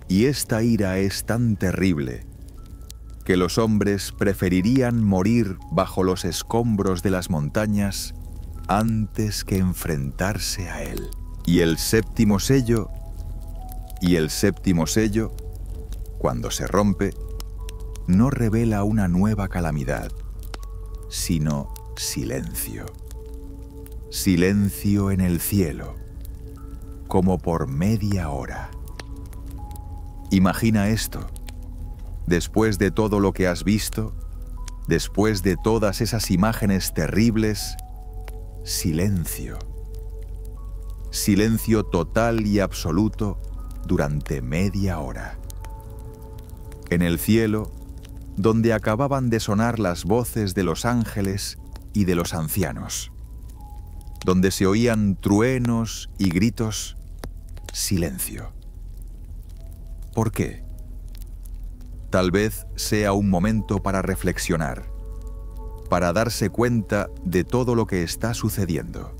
Y esta ira es tan terrible que los hombres preferirían morir bajo los escombros de las montañas antes que enfrentarse a él. Y el séptimo sello, cuando se rompe, no revela una nueva calamidad, sino silencio. Silencio en el cielo, como por media hora. Imagina esto. Después de todo lo que has visto, después de todas esas imágenes terribles, silencio. Silencio total y absoluto durante media hora. En el cielo, donde acababan de sonar las voces de los ángeles y de los ancianos, donde se oían truenos y gritos, silencio. ¿Por qué? Tal vez sea un momento para reflexionar, para darse cuenta de todo lo que está sucediendo.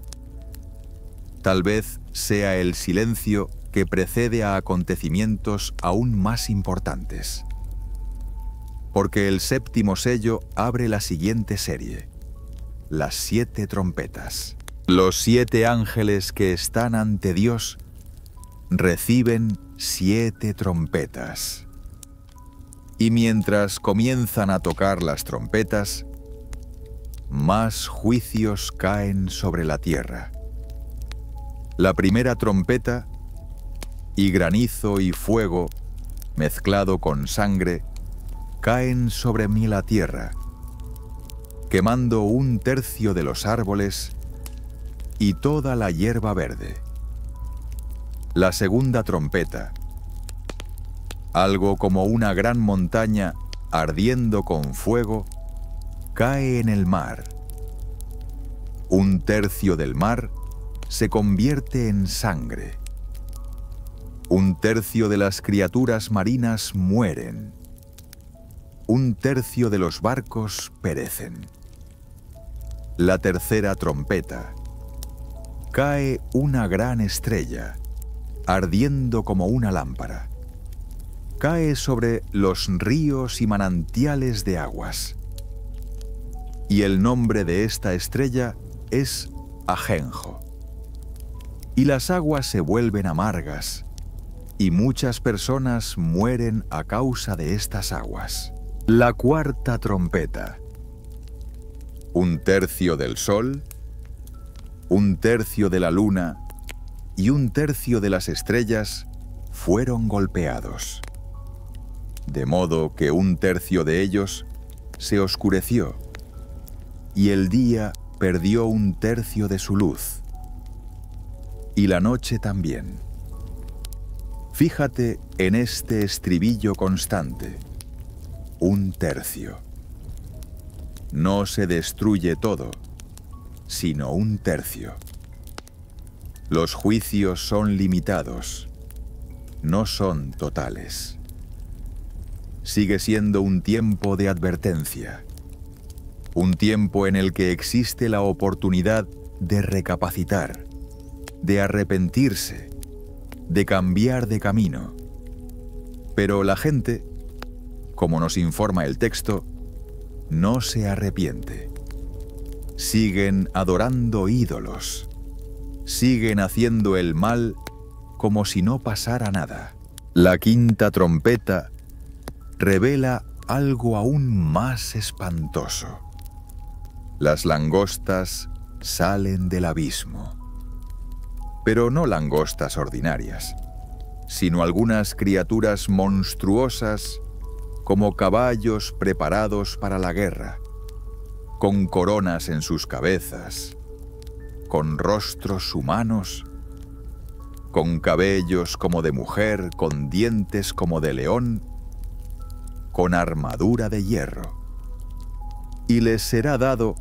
Tal vez sea el silencio que precede a acontecimientos aún más importantes. Porque el séptimo sello abre la siguiente serie: las 7 trompetas. Los 7 ángeles que están ante Dios reciben 7 trompetas. Y mientras comienzan a tocar las trompetas, más juicios caen sobre la tierra. La primera trompeta y granizo y fuego, mezclado con sangre, caen sobre mí la tierra, quemando 1/3 de los árboles y toda la hierba verde. La segunda trompeta, algo como una gran montaña ardiendo con fuego, cae en el mar. 1/3 del mar se convierte en sangre. 1/3 de las criaturas marinas mueren. 1/3 de los barcos perecen. La tercera trompeta. Cae una gran estrella, ardiendo como una lámpara. Cae sobre los ríos y manantiales de aguas. Y el nombre de esta estrella es Ajenjo. Y las aguas se vuelven amargas, y muchas personas mueren a causa de estas aguas. La cuarta trompeta. 1/3 del sol, 1/3 de la luna y 1/3 de las estrellas fueron golpeados. De modo que 1/3 de ellos se oscureció, y el día perdió 1/3 de su luz, y la noche también. Fíjate en este estribillo constante: 1/3. No se destruye todo, sino 1/3. Los juicios son limitados, no son totales. Sigue siendo un tiempo de advertencia, un tiempo en el que existe la oportunidad de recapacitar, de arrepentirse, de cambiar de camino. Pero la gente, como nos informa el texto, no se arrepiente. Siguen adorando ídolos, siguen haciendo el mal como si no pasara nada. La quinta trompeta revela algo aún más espantoso. Las langostas salen del abismo. Pero no langostas ordinarias, sino algunas criaturas monstruosas como caballos preparados para la guerra, con coronas en sus cabezas, con rostros humanos, con cabellos como de mujer, con dientes como de león, con armadura de hierro. Y les será dado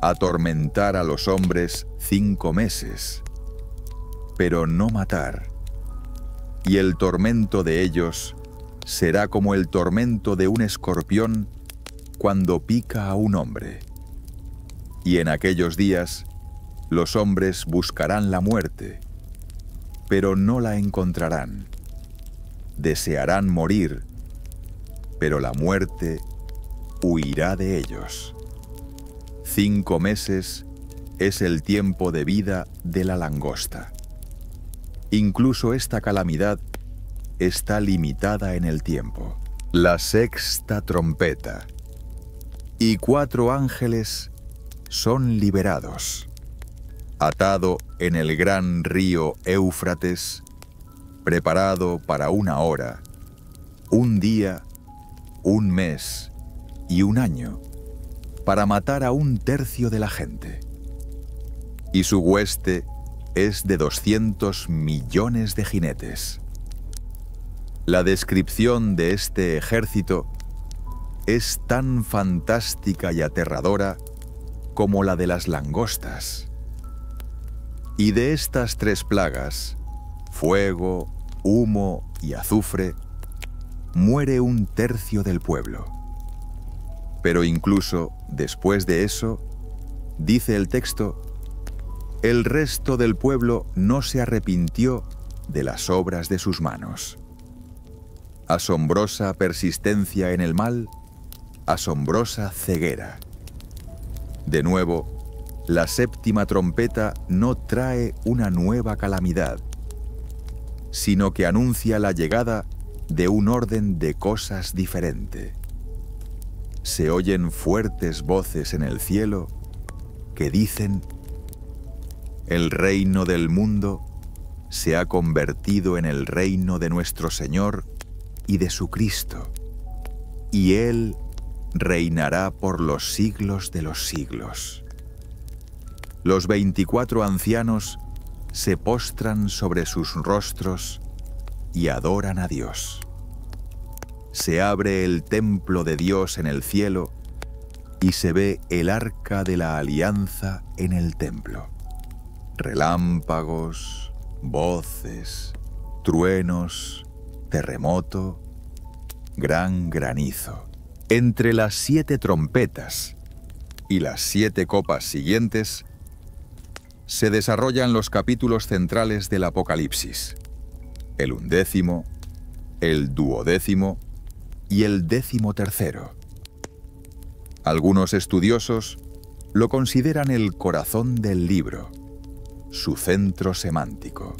atormentar a los hombres 5 meses, pero no matar. Y el tormento de ellos será como el tormento de un escorpión cuando pica a un hombre. Y en aquellos días los hombres buscarán la muerte, pero no la encontrarán. Desearán morir, pero la muerte huirá de ellos. 5 meses es el tiempo de vida de la langosta. Incluso esta calamidad está limitada en el tiempo. La sexta trompeta. Y 4 ángeles son liberados. Atado en el gran río Éufrates, preparado para 1 hora, 1 día, 1 mes y 1 año, para matar a 1/3 de la gente. Y su hueste es de 200 millones de jinetes. La descripción de este ejército es tan fantástica y aterradora como la de las langostas. Y de estas 3 plagas, fuego, humo y azufre, muere 1/3 del pueblo. Pero incluso después de eso, dice el texto, el resto del pueblo no se arrepintió de las obras de sus manos. Asombrosa persistencia en el mal, asombrosa ceguera. De nuevo, la séptima trompeta no trae una nueva calamidad, sino que anuncia la llegada de un orden de cosas diferente. Se oyen fuertes voces en el cielo que dicen: el reino del mundo se ha convertido en el reino de nuestro Señor y de su Cristo, y Él reinará por los siglos de los siglos. Los 24 ancianos se postran sobre sus rostros y adoran a Dios. Se abre el templo de Dios en el cielo y se ve el arca de la alianza en el templo. Relámpagos, voces, truenos, terremoto, gran granizo. Entre las 7 trompetas y las 7 copas siguientes se desarrollan los capítulos centrales del Apocalipsis: el 11º, el 12º y el 13º. Algunos estudiosos lo consideran el corazón del libro, su centro semántico.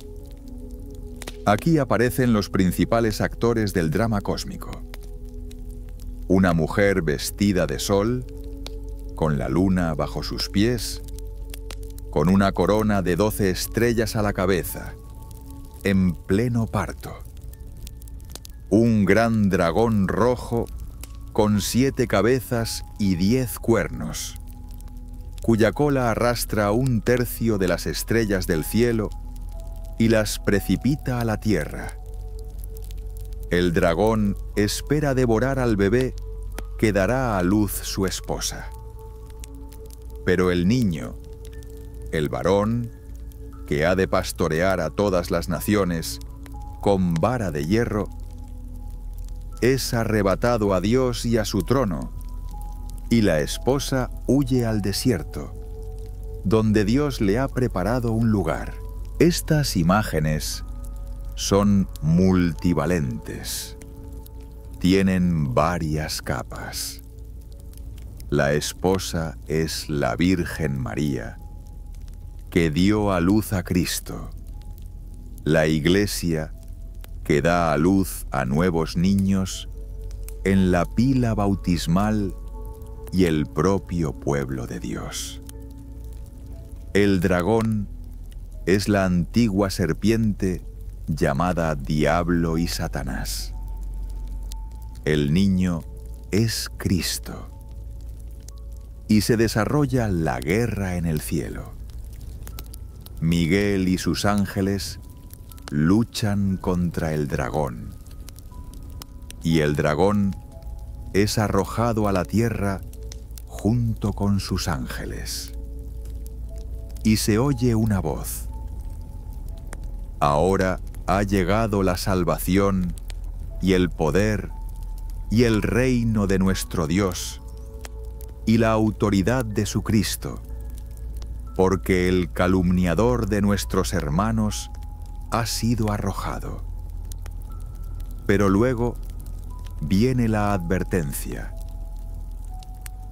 Aquí aparecen los principales actores del drama cósmico: una mujer vestida de sol, con la luna bajo sus pies, con una corona de 12 estrellas a la cabeza, en pleno parto. Un gran dragón rojo con 7 cabezas y 10 cuernos, cuya cola arrastra 1/3 de las estrellas del cielo y las precipita a la tierra. El dragón espera devorar al bebé que dará a luz su esposa. Pero el niño, el varón, que ha de pastorear a todas las naciones con vara de hierro, es arrebatado a Dios y a su trono, y la esposa huye al desierto, donde Dios le ha preparado un lugar. Estas imágenes son multivalentes. Tienen varias capas. La esposa es la Virgen María, que dio a luz a Cristo. La Iglesia, que da a luz a nuevos niños en la pila bautismal, y el propio pueblo de Dios. El dragón es la antigua serpiente llamada Diablo y Satanás. El niño es Cristo. Y se desarrolla la guerra en el cielo. Miguel y sus ángeles luchan contra el dragón. Y el dragón es arrojado a la tierra junto con sus ángeles. Y se oye una voz: ahora ha llegado la salvación y el poder y el reino de nuestro Dios y la autoridad de su Cristo, porque el calumniador de nuestros hermanos ha sido arrojado. Pero luego viene la advertencia: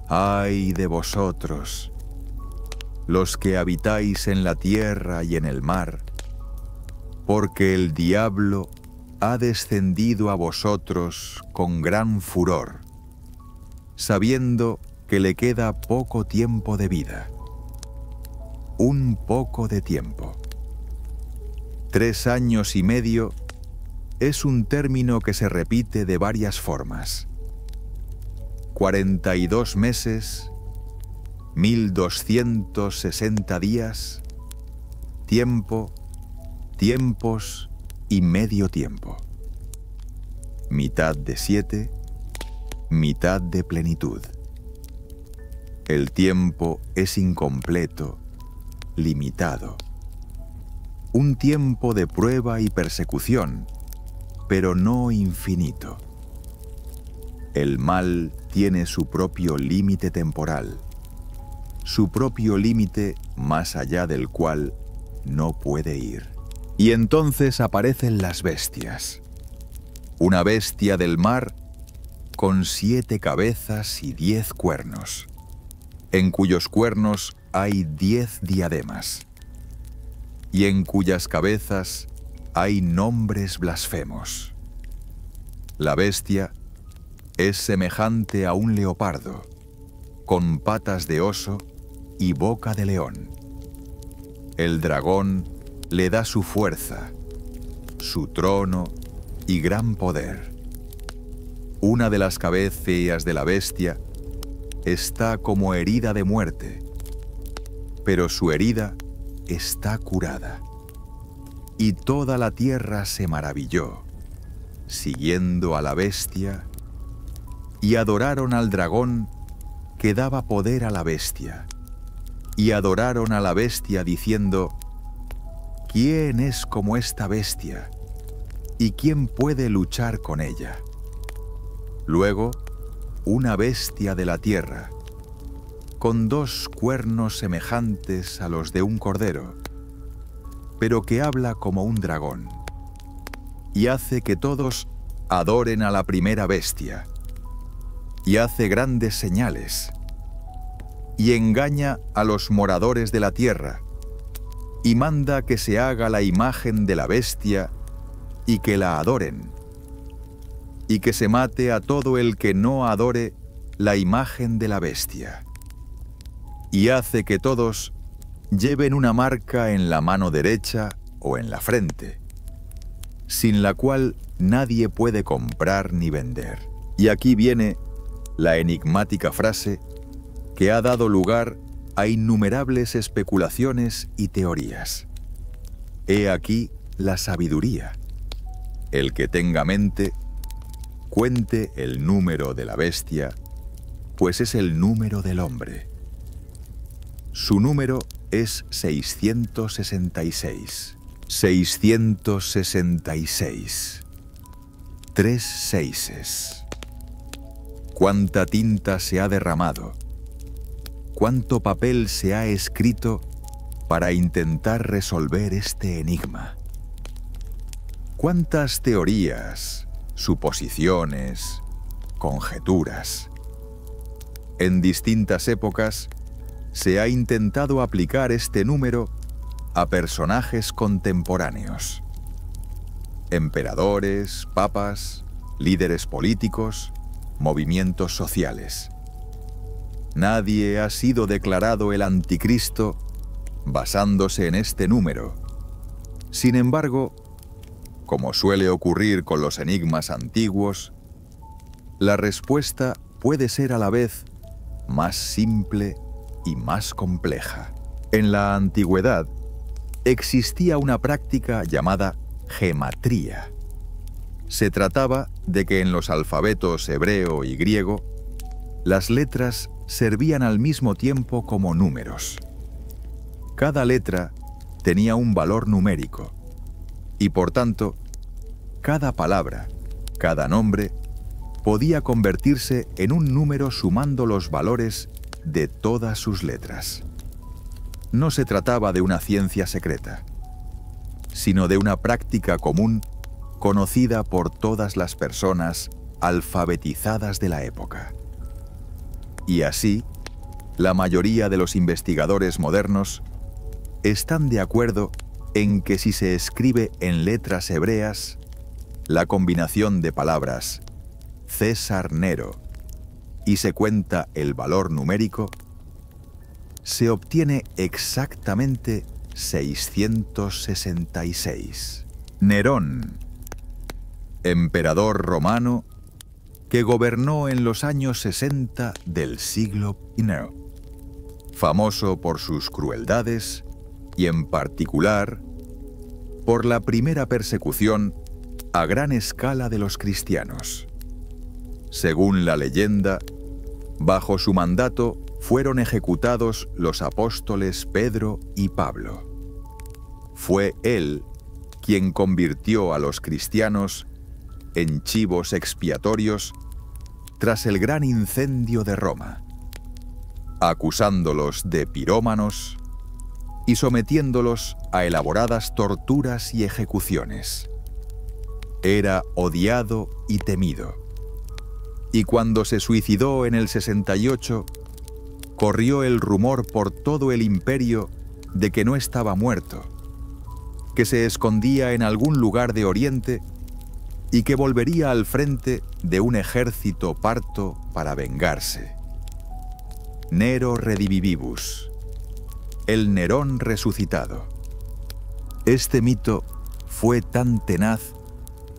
¡ay de vosotros, los que habitáis en la tierra y en el mar! Porque el diablo ha descendido a vosotros con gran furor, sabiendo que le queda poco tiempo de vida. Un poco de tiempo. 3 años y medio es un término que se repite de varias formas. 42 meses, 1260 días, tiempo, tiempos y medio tiempo. Mitad de 7, mitad de plenitud. El tiempo es incompleto, limitado. Un tiempo de prueba y persecución, pero no infinito. El mal tiene su propio límite temporal, su propio límite más allá del cual no puede ir. Y entonces aparecen las bestias. Una bestia del mar con 7 cabezas y 10 cuernos, en cuyos cuernos hay 10 diademas, y en cuyas cabezas hay nombres blasfemos. La bestia es semejante a un leopardo, con patas de oso y boca de león. El dragón le da su fuerza, su trono y gran poder. Una de las cabezas de la bestia está como herida de muerte, pero su herida está curada. Y toda la tierra se maravilló, siguiendo a la bestia, y adoraron al dragón que daba poder a la bestia, y adoraron a la bestia diciendo: ¿Quién es como esta bestia? ¿Y quién puede luchar con ella? Luego, una bestia de la tierra, con 2 cuernos semejantes a los de un cordero, pero que habla como un dragón, y hace que todos adoren a la primera bestia, y hace grandes señales, y engaña a los moradores de la tierra, y manda que se haga la imagen de la bestia y que la adoren, y que se mate a todo el que no adore la imagen de la bestia. Y hace que todos lleven una marca en la mano derecha o en la frente, sin la cual nadie puede comprar ni vender. Y aquí viene la enigmática frase que ha dado lugar a innumerables especulaciones y teorías. He aquí la sabiduría. El que tenga mente, cuente el número de la bestia, pues es el número del hombre. Su número es 666. 666. 3 seises. Cuánta tinta se ha derramado, cuánto papel se ha escrito para intentar resolver este enigma. Cuántas teorías, suposiciones, conjeturas. En distintas épocas se ha intentado aplicar este número a personajes contemporáneos. Emperadores, papas, líderes políticos, movimientos sociales. Nadie ha sido declarado el anticristo basándose en este número. Sin embargo, como suele ocurrir con los enigmas antiguos, la respuesta puede ser a la vez más simple y más compleja. En la antigüedad existía una práctica llamada gematría. Se trataba de que en los alfabetos hebreo y griego, las letras servían al mismo tiempo como números. Cada letra tenía un valor numérico y, por tanto, cada palabra, cada nombre, podía convertirse en un número sumando los valores de todas sus letras. No se trataba de una ciencia secreta, sino de una práctica común conocida por todas las personas alfabetizadas de la época. Y así, la mayoría de los investigadores modernos están de acuerdo en que si se escribe en letras hebreas, la combinación de palabras César Nero y se cuenta el valor numérico, se obtiene exactamente 666. Nerón, emperador romano que gobernó en los años 60 del siglo I, famoso por sus crueldades y en particular por la primera persecución a gran escala de los cristianos. Según la leyenda, bajo su mandato fueron ejecutados los apóstoles Pedro y Pablo. Fue él quien convirtió a los cristianos en chivos expiatorios tras el gran incendio de Roma, acusándolos de pirómanos y sometiéndolos a elaboradas torturas y ejecuciones. Era odiado y temido, y cuando se suicidó en el 68, corrió el rumor por todo el imperio de que no estaba muerto, que se escondía en algún lugar de Oriente y que volvería al frente de un ejército parto para vengarse. Nero redivivus, el Nerón resucitado. Este mito fue tan tenaz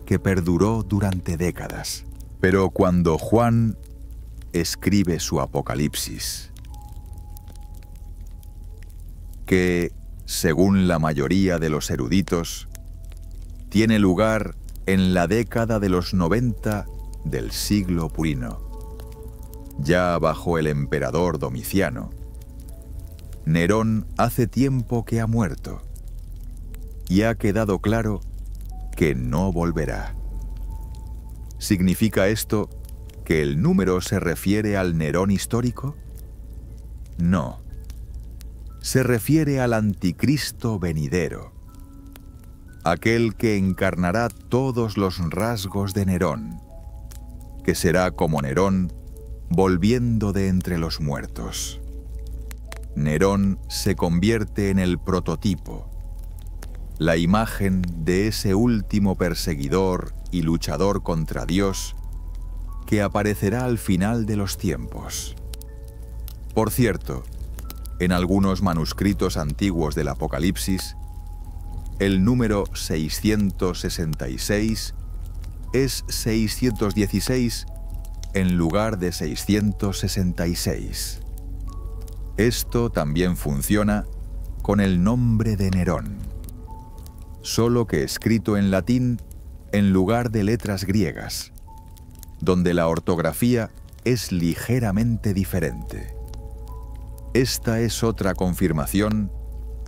que perduró durante décadas. Pero cuando Juan escribe su Apocalipsis, que, según la mayoría de los eruditos, tiene lugar en la década de los 90 del siglo purino, ya bajo el emperador Domiciano, Nerón hace tiempo que ha muerto y ha quedado claro que no volverá. ¿Significa esto que el número se refiere al Nerón histórico? No. Se refiere al anticristo venidero, aquel que encarnará todos los rasgos de Nerón, que será como Nerón volviendo de entre los muertos. Nerón se convierte en el prototipo, la imagen de ese último perseguidor y luchador contra Dios que aparecerá al final de los tiempos. Por cierto, en algunos manuscritos antiguos del Apocalipsis, el número 666 es 616 en lugar de 666. Esto también funciona con el nombre de Nerón, solo que escrito en latín en lugar de letras griegas, donde la ortografía es ligeramente diferente. Esta es otra confirmación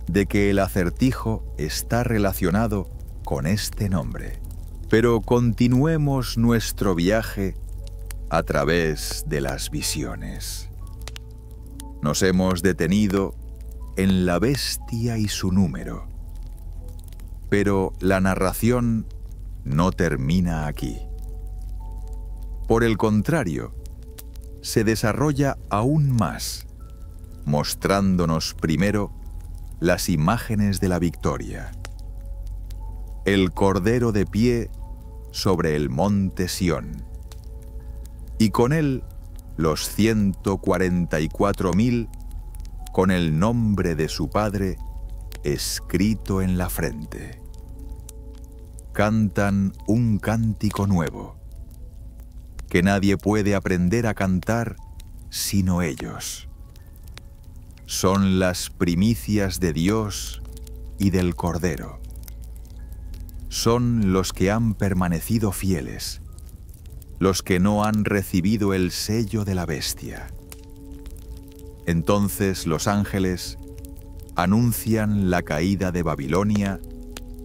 de que el acertijo está relacionado con este nombre. Pero continuemos nuestro viaje a través de las visiones. Nos hemos detenido en la bestia y su número. Pero la narración no termina aquí. Por el contrario, se desarrolla aún más, mostrándonos primero las imágenes de la victoria. El Cordero de pie sobre el monte Sión, y con él los 144.000 con el nombre de su Padre escrito en la frente. Cantan un cántico nuevo, que nadie puede aprender a cantar sino ellos. Son las primicias de Dios y del Cordero. Son los que han permanecido fieles, los que no han recibido el sello de la bestia. Entonces los ángeles anuncian la caída de Babilonia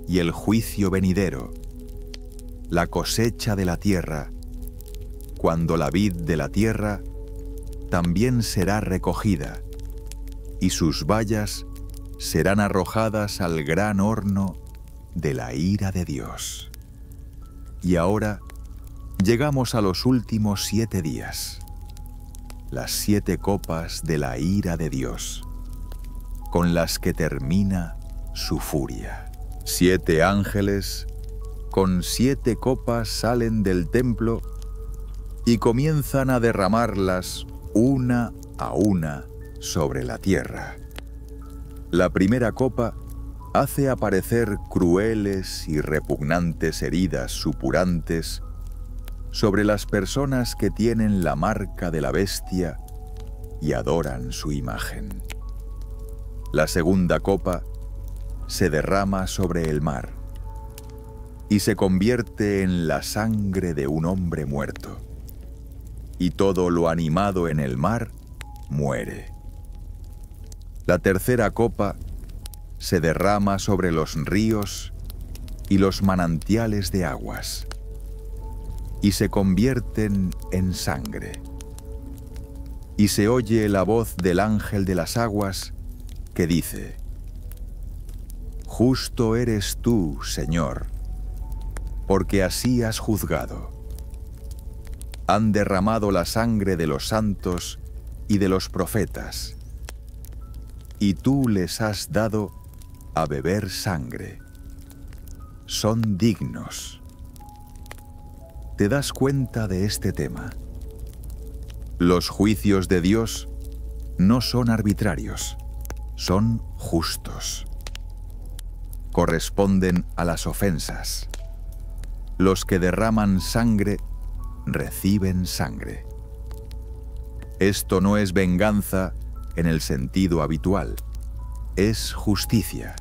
y el juicio venidero, la cosecha de la tierra, cuando la vid de la tierra también será recogida, y sus bayas serán arrojadas al gran horno de la ira de Dios. Y ahora llegamos a los últimos 7 días, las 7 copas de la ira de Dios, con las que termina su furia. 7 ángeles con 7 copas salen del templo y comienzan a derramarlas una a una sobre la tierra. La primera copa hace aparecer crueles y repugnantes heridas supurantes sobre las personas que tienen la marca de la bestia y adoran su imagen. La segunda copa se derrama sobre el mar y se convierte en la sangre de un hombre muerto, y todo lo animado en el mar muere. La tercera copa se derrama sobre los ríos y los manantiales de aguas, y se convierten en sangre. Y se oye la voz del ángel de las aguas que dice: Justo eres tú, Señor, porque así has juzgado. Han derramado la sangre de los santos y de los profetas, y tú les has dado a beber sangre. Son dignos. ¿Te das cuenta de este tema? Los juicios de Dios no son arbitrarios, son justos. corresponden a las ofensas. Los que derraman sangre, reciben sangre. Esto no es venganza en el sentido habitual, es justicia,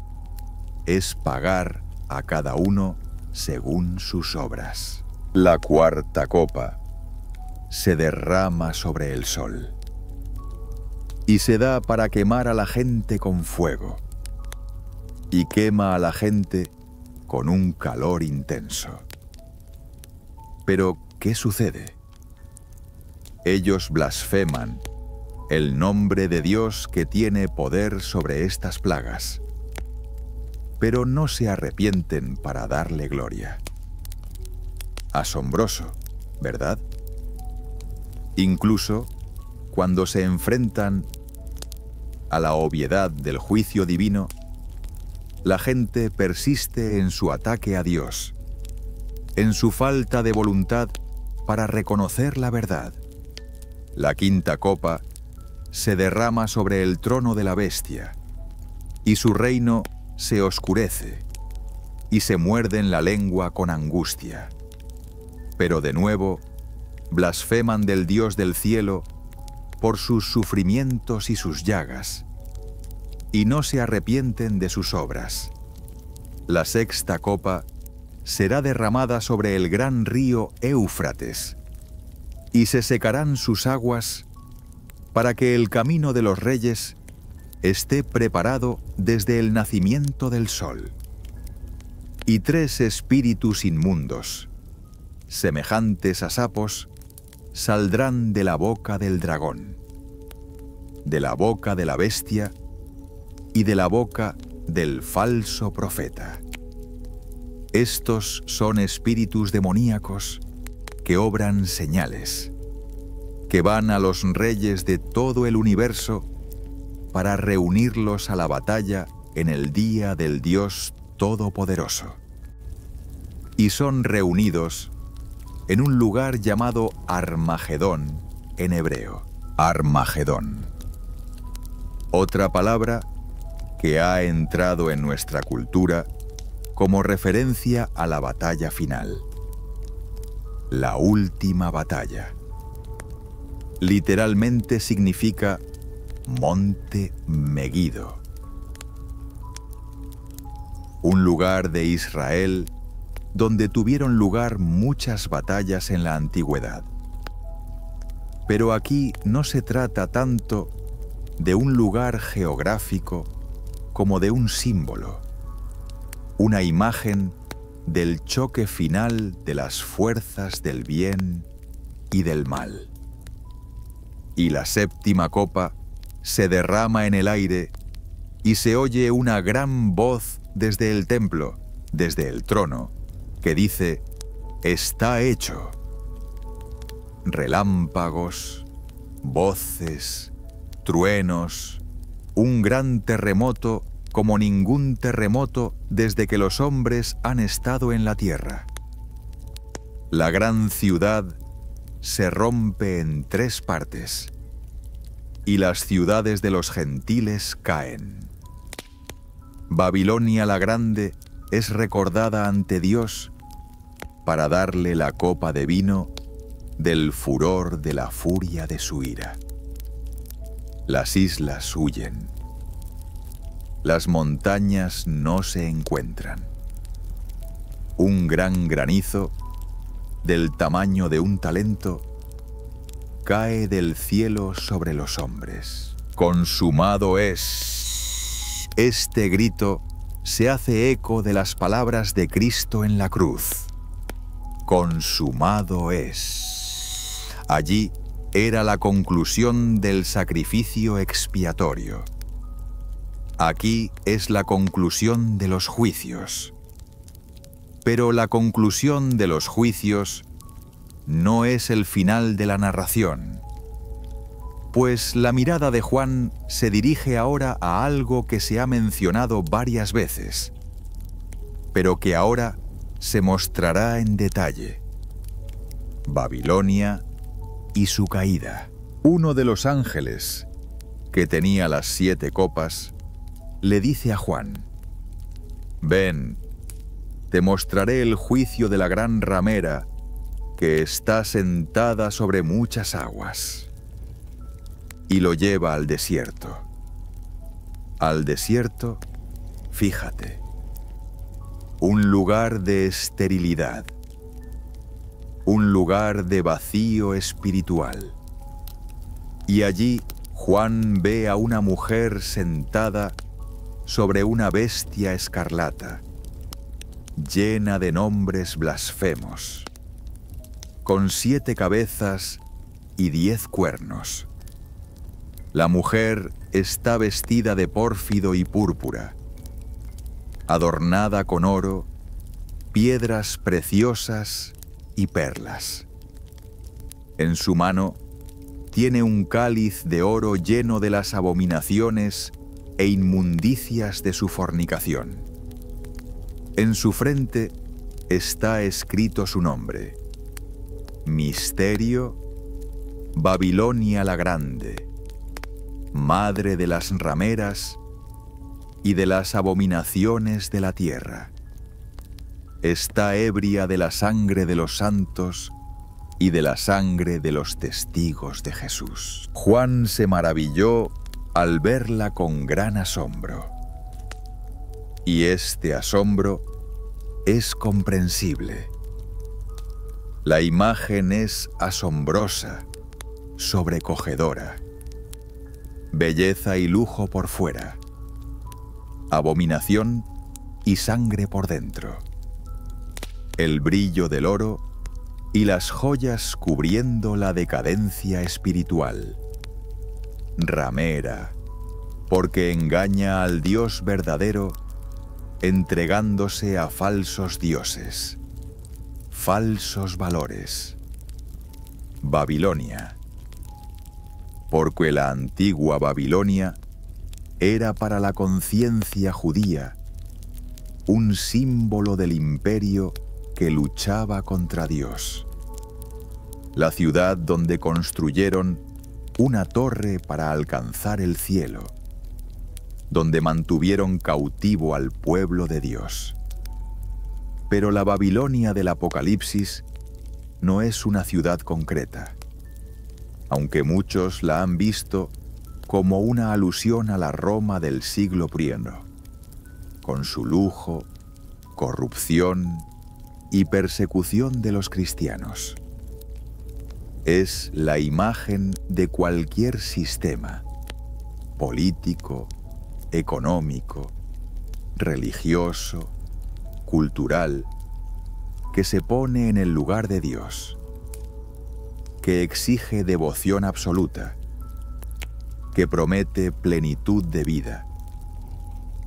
es pagar a cada uno según sus obras. La cuarta copa se derrama sobre el sol y se da para quemar a la gente con fuego, y quema a la gente con un calor intenso. Pero, ¿qué sucede? Ellos blasfeman el nombre de Dios que tiene poder sobre estas plagas, pero no se arrepienten para darle gloria. Asombroso, ¿verdad? Incluso cuando se enfrentan a la obviedad del juicio divino, la gente persiste en su ataque a Dios, en su falta de voluntad para reconocer la verdad. La quinta copa se derrama sobre el trono de la bestia, y su reino se oscurece, y se muerden la lengua con angustia. Pero de nuevo, blasfeman del Dios del cielo por sus sufrimientos y sus llagas, y no se arrepienten de sus obras. La sexta copa será derramada sobre el gran río Éufrates, y se secarán sus aguas para que el camino de los reyes esté preparado desde el nacimiento del sol. Y 3 espíritus inmundos, semejantes a sapos, saldrán de la boca del dragón, de la boca de la bestia y de la boca del falso profeta. Estos son espíritus demoníacos que obran señales, que van a los reyes de todo el universo para reunirlos a la batalla en el día del Dios Todopoderoso. Y son reunidos en un lugar llamado Armagedón en hebreo. Armagedón. Otra palabra que ha entrado en nuestra cultura como referencia a la batalla final. La última batalla. Literalmente significa Monte Meguido, un lugar de Israel donde tuvieron lugar muchas batallas en la antigüedad. Pero aquí no se trata tanto de un lugar geográfico como de un símbolo, una imagen del choque final de las fuerzas del bien y del mal. Y la séptima copa se derrama en el aire y se oye una gran voz desde el templo, desde el trono, que dice: «Está hecho». Relámpagos, voces, truenos, un gran terremoto como ningún terremoto desde que los hombres han estado en la tierra. La gran ciudad se rompe en 3 partes, y las ciudades de los gentiles caen. Babilonia la Grande es recordada ante Dios para darle la copa de vino del furor de la furia de su ira. Las islas huyen. Las montañas no se encuentran. Un gran granizo, del tamaño de un talento, cae del cielo sobre los hombres. Consumado es. Este grito se hace eco de las palabras de Cristo en la cruz. Consumado es. Allí era la conclusión del sacrificio expiatorio. Aquí es la conclusión de los juicios. Pero la conclusión de los juicios no es el final de la narración, pues la mirada de Juan se dirige ahora a algo que se ha mencionado varias veces, pero que ahora se mostrará en detalle: Babilonia y su caída. Uno de los ángeles, que tenía las 7 copas, le dice a Juan: Ven, te mostraré el juicio de la gran ramera que está sentada sobre muchas aguas. Y lo lleva al desierto. Al desierto, fíjate, un lugar de esterilidad, un lugar de vacío espiritual. Y allí Juan ve a una mujer sentada sobre una bestia escarlata, llena de nombres blasfemos, con 7 cabezas y 10 cuernos. La mujer está vestida de pórfido y púrpura, adornada con oro, piedras preciosas y perlas. En su mano tiene un cáliz de oro lleno de las abominaciones e inmundicias de su fornicación. En su frente está escrito su nombre: Misterio, Babilonia la Grande, madre de las rameras y de las abominaciones de la tierra. Está ebria de la sangre de los santos y de la sangre de los testigos de Jesús. Juan se maravilló al verla con gran asombro. Y este asombro es comprensible. La imagen es asombrosa, sobrecogedora. Belleza y lujo por fuera, abominación y sangre por dentro. El brillo del oro y las joyas cubriendo la decadencia espiritual. Ramera, porque engaña al Dios verdadero, entregándose a falsos dioses, falsos valores. Babilonia, porque la antigua Babilonia era para la conciencia judía un símbolo del imperio que luchaba contra Dios. La ciudad donde construyeron una torre para alcanzar el cielo, donde mantuvieron cautivo al pueblo de Dios. Pero la Babilonia del Apocalipsis no es una ciudad concreta, aunque muchos la han visto como una alusión a la Roma del siglo I, con su lujo, corrupción y persecución de los cristianos. Es la imagen de cualquier sistema político, económico, religioso, cultural, que se pone en el lugar de Dios, que exige devoción absoluta, que promete plenitud de vida,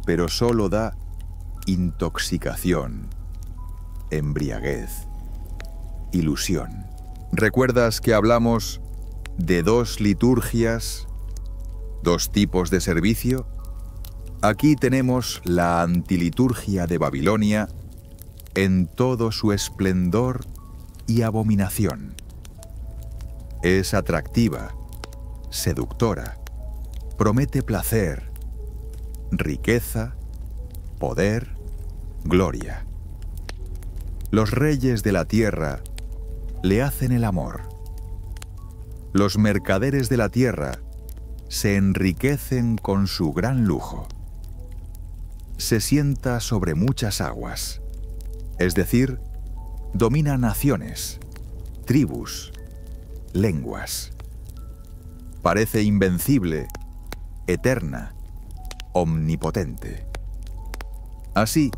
pero solo da intoxicación, embriaguez, ilusión. ¿Recuerdas que hablamos de 2 liturgias, 2 tipos de servicio? Aquí tenemos la antiliturgia de Babilonia en todo su esplendor y abominación. Es atractiva, seductora, promete placer, riqueza, poder, gloria. Los reyes de la tierra le hacen el amor. Los mercaderes de la tierra se enriquecen con su gran lujo. Se sienta sobre muchas aguas, es decir, domina naciones, tribus, lenguas. Parece invencible, eterna, omnipotente. Así,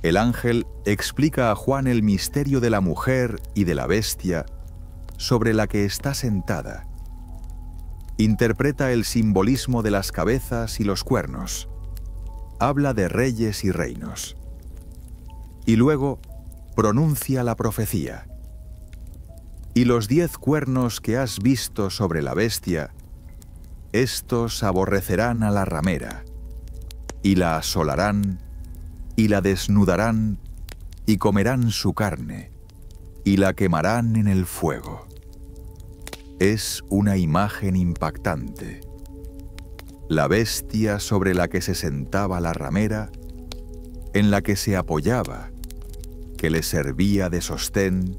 el ángel explica a Juan el misterio de la mujer y de la bestia sobre la que está sentada. Interpreta el simbolismo de las cabezas y los cuernos. Habla de reyes y reinos. Y luego pronuncia la profecía. Y los 10 cuernos que has visto sobre la bestia, estos aborrecerán a la ramera, y la asolarán, y la desnudarán, y comerán su carne, y la quemarán en el fuego. Es una imagen impactante. La bestia sobre la que se sentaba la ramera en la que se apoyaba, que le servía de sostén,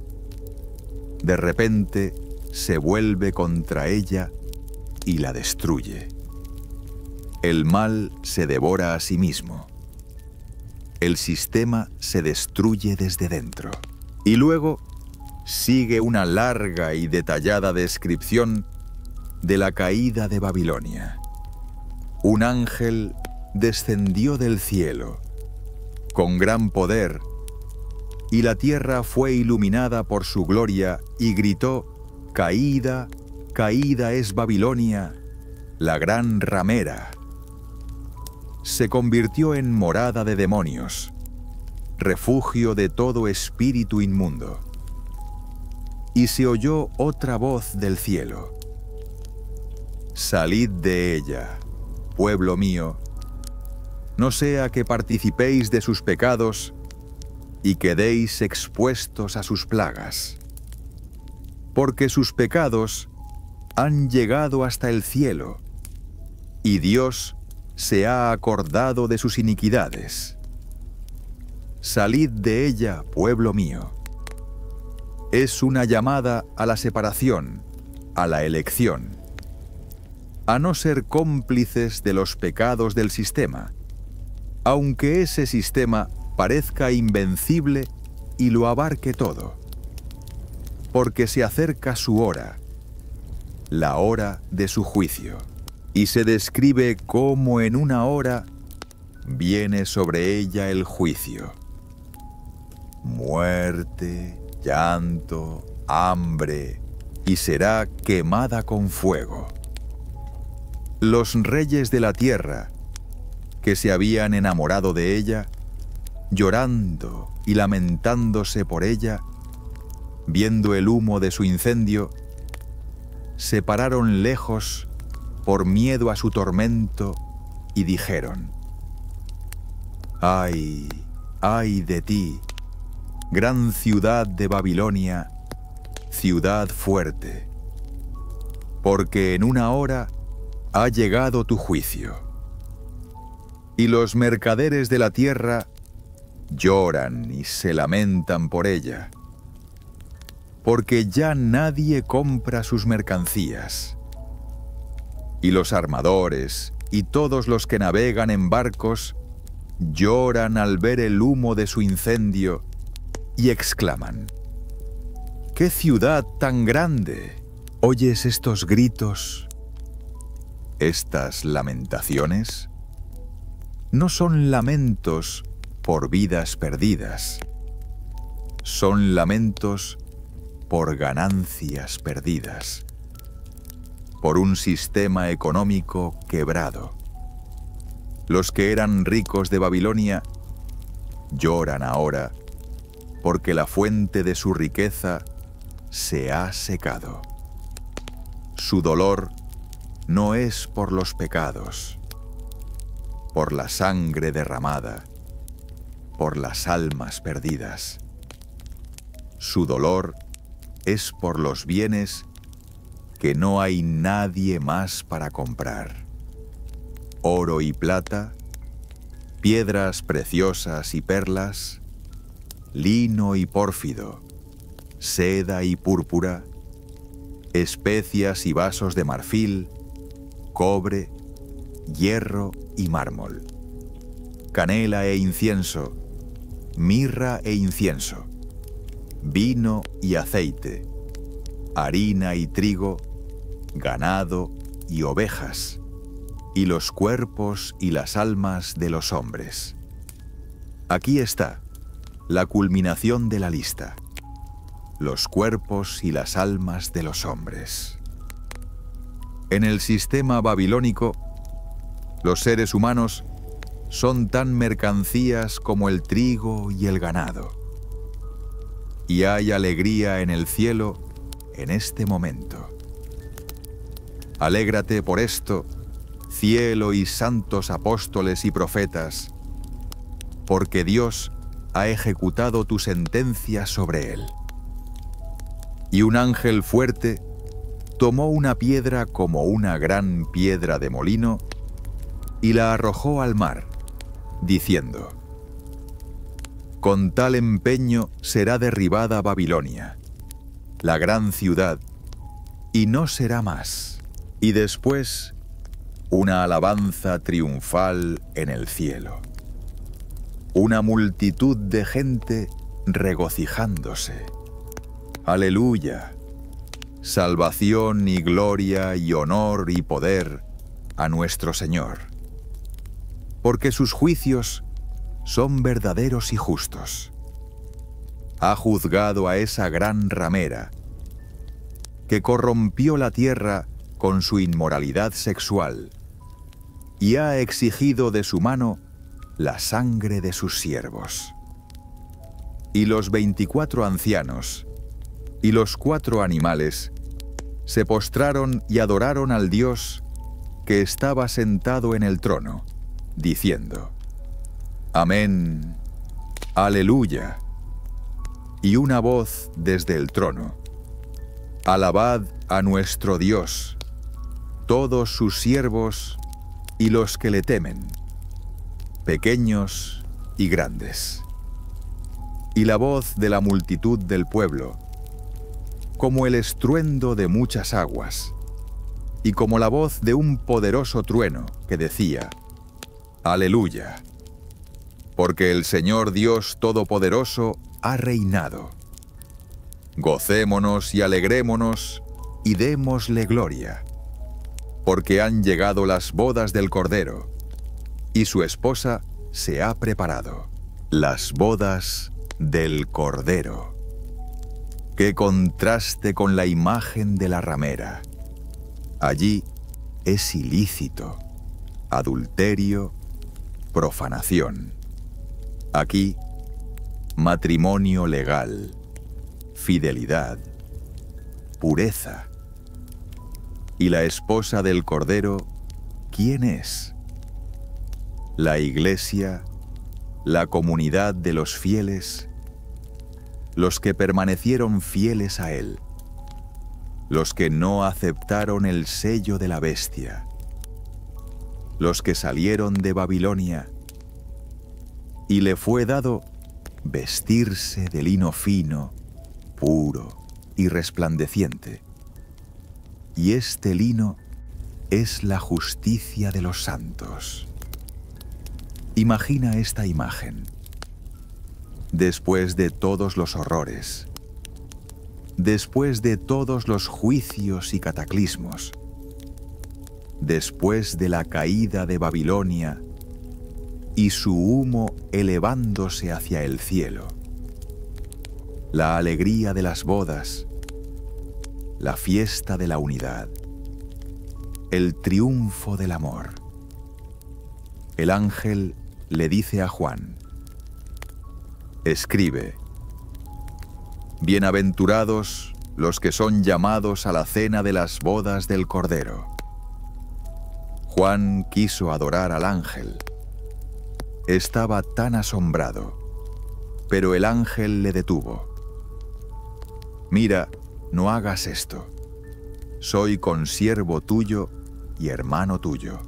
de repente se vuelve contra ella y la destruye. El mal se devora a sí mismo. El sistema se destruye desde dentro. Y luego sigue una larga y detallada descripción de la caída de Babilonia. Un ángel descendió del cielo con gran poder, y la tierra fue iluminada por su gloria, y gritó: «Caída, caída es Babilonia, la gran ramera». Se convirtió en morada de demonios, refugio de todo espíritu inmundo. Y se oyó otra voz del cielo: «Salid de ella, pueblo mío, no sea que participéis de sus pecados y quedéis expuestos a sus plagas, porque sus pecados han llegado hasta el cielo, y Dios se ha acordado de sus iniquidades. Salid de ella, pueblo mío». Es una llamada a la separación, a la elección, a no ser cómplices de los pecados del sistema, aunque ese sistema parezca invencible y lo abarque todo, porque se acerca su hora, la hora de su juicio, y se describe cómo en una hora viene sobre ella el juicio. Muerte, llanto, hambre, y será quemada con fuego. Los reyes de la tierra, que se habían enamorado de ella, llorando y lamentándose por ella, viendo el humo de su incendio, se pararon lejos por miedo a su tormento y dijeron: «Ay, ay de ti, gran ciudad de Babilonia, ciudad fuerte, porque en una hora ha llegado tu juicio». Y los mercaderes de la tierra lloran y se lamentan por ella, porque ya nadie compra sus mercancías. Y los armadores y todos los que navegan en barcos lloran al ver el humo de su incendio y exclaman: «¡Qué ciudad tan grande!». ¿Oyes estos gritos, estas lamentaciones? No son lamentos por vidas perdidas, son lamentos por ganancias perdidas, por un sistema económico quebrado. Los que eran ricos de Babilonia lloran ahora porque la fuente de su riqueza se ha secado. Su dolor no es por los pecados, por la sangre derramada, por las almas perdidas. Su dolor es por los bienes que no hay nadie más para comprar. Oro y plata, piedras preciosas y perlas, lino y pórfido, seda y púrpura, especias y vasos de marfil, cobre, hierro y mármol, canela e incienso, mirra e incienso, vino y aceite, harina y trigo, ganado y ovejas, y los cuerpos y las almas de los hombres. Aquí está la culminación de la lista: los cuerpos y las almas de los hombres. En el sistema babilónico, los seres humanos son tan mercancías como el trigo y el ganado. Y hay alegría en el cielo en este momento. Alégrate por esto, cielo y santos apóstoles y profetas, porque Dios ha ejecutado tu sentencia sobre él. Y un ángel fuerte tomó una piedra como una gran piedra de molino y la arrojó al mar, diciendo: Con tal empeño será derribada Babilonia, la gran ciudad, y no será más. Y después, una alabanza triunfal en el cielo. Una multitud de gente regocijándose. Aleluya. Salvación y gloria y honor y poder a nuestro Señor. Porque sus juicios son verdaderos y justos. Ha juzgado a esa gran ramera que corrompió la tierra con su inmoralidad sexual y ha exigido de su mano la sangre de sus siervos. Y los 24 ancianos y los 4 animales se postraron y adoraron al Dios que estaba sentado en el trono, diciendo: Amén, aleluya. Y una voz desde el trono: Alabad a nuestro Dios, todos sus siervos y los que le temen, pequeños y grandes. Y la voz de la multitud del pueblo, como el estruendo de muchas aguas, y como la voz de un poderoso trueno que decía: Aleluya, porque el Señor Dios Todopoderoso ha reinado. Gocémonos y alegrémonos y démosle gloria, porque han llegado las bodas del Cordero, y su esposa se ha preparado. Las bodas del Cordero. ¡Qué contraste con la imagen de la ramera! Allí es ilícito, adulterio, profanación. Aquí, matrimonio legal, fidelidad, pureza. ¿Y la esposa del Cordero, quién es? La Iglesia, la comunidad de los fieles, los que permanecieron fieles a Él, los que no aceptaron el sello de la bestia, los que salieron de Babilonia, y le fue dado vestirse de lino fino, puro y resplandeciente. Y este lino es la justicia de los santos. Imagina esta imagen. Después de todos los horrores, después de todos los juicios y cataclismos, después de la caída de Babilonia y su humo elevándose hacia el cielo, la alegría de las bodas, la fiesta de la unidad, el triunfo del amor. El ángel le dice a Juan: escribe: bienaventurados los que son llamados a la cena de las bodas del Cordero. Juan quiso adorar al ángel. Estaba tan asombrado, pero el ángel le detuvo. Mira, no hagas esto. Soy consiervo tuyo y hermano tuyo.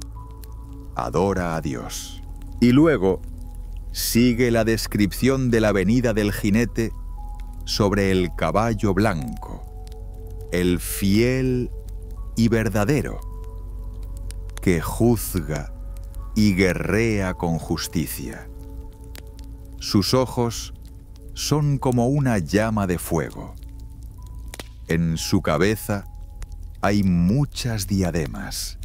Adora a Dios. Y luego sigue la descripción de la venida del jinete sobre el caballo blanco, el fiel y verdadero, que juzga y guerrea con justicia. Sus ojos son como una llama de fuego. En su cabeza hay muchas diademas,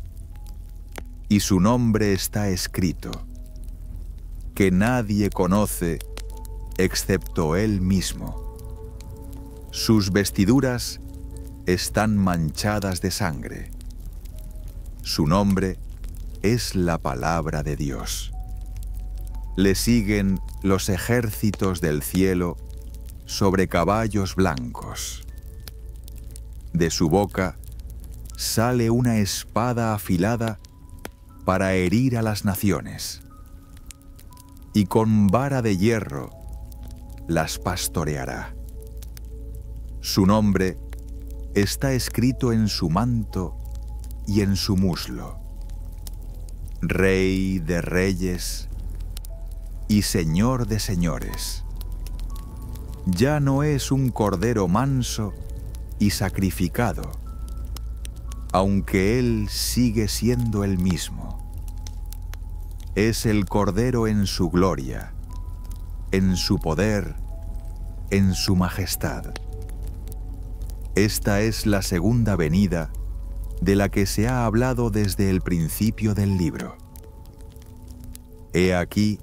y su nombre está escrito, que nadie conoce excepto él mismo. Sus vestiduras están manchadas de sangre. Su nombre es la palabra de Dios. Le siguen los ejércitos del cielo sobre caballos blancos. De su boca sale una espada afilada para herir a las naciones, y con vara de hierro las pastoreará. Su nombre está escrito en su manto y en su muslo: Rey de reyes y Señor de señores. ya no es un cordero manso y sacrificado, aunque Él sigue siendo el mismo. Es el Cordero en su gloria, en su poder, en su majestad. Esta es la segunda venida de la que se ha hablado desde el principio del libro. He aquí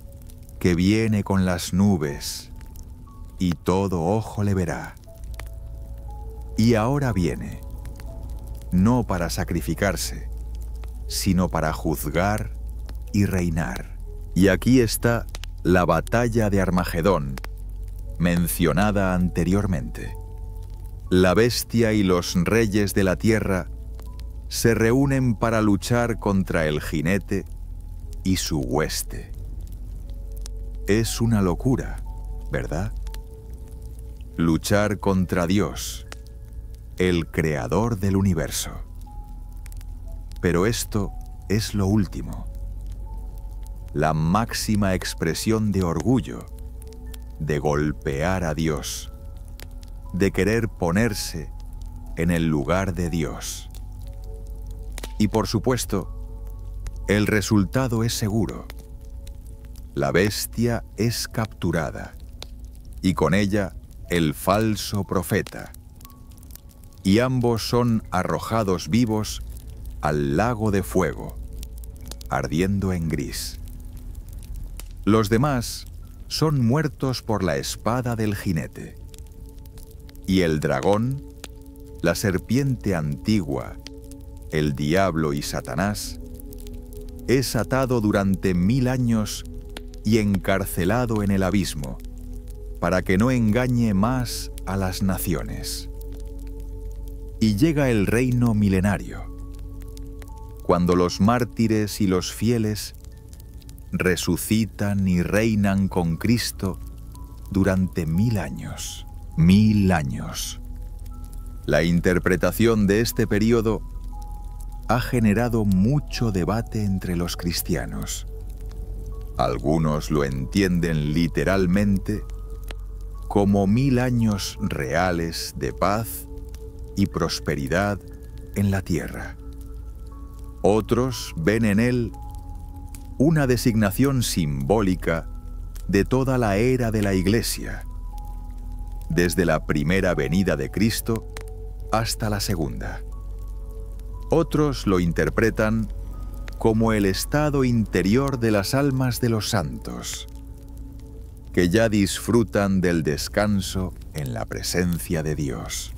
que viene con las nubes, y todo ojo le verá. Y ahora viene, no para sacrificarse, sino para juzgar y reinar. Y aquí está la batalla de Armagedón, mencionada anteriormente. La bestia y los reyes de la tierra se reúnen para luchar contra el jinete y su hueste. Es una locura, ¿verdad? Luchar contra Dios, el creador del universo. Pero esto es lo último, la máxima expresión de orgullo, de golpear a Dios, de querer ponerse en el lugar de Dios. Y por supuesto, el resultado es seguro. La bestia es capturada, y con ella el falso profeta, y ambos son arrojados vivos al lago de fuego, ardiendo en gris. Los demás son muertos por la espada del jinete, y el dragón, la serpiente antigua, el diablo y Satanás, es atado durante 1000 años y encarcelado en el abismo, para que no engañe más a las naciones. Y llega el reino milenario, cuando los mártires y los fieles resucitan y reinan con Cristo durante 1000 años. 1000 años. La interpretación de este periodo ha generado mucho debate entre los cristianos. Algunos lo entienden literalmente como 1000 años reales de paz y prosperidad en la tierra. Otros ven en él una designación simbólica de toda la era de la Iglesia, desde la primera venida de Cristo hasta la segunda. Otros lo interpretan como el estado interior de las almas de los santos, que ya disfrutan del descanso en la presencia de Dios.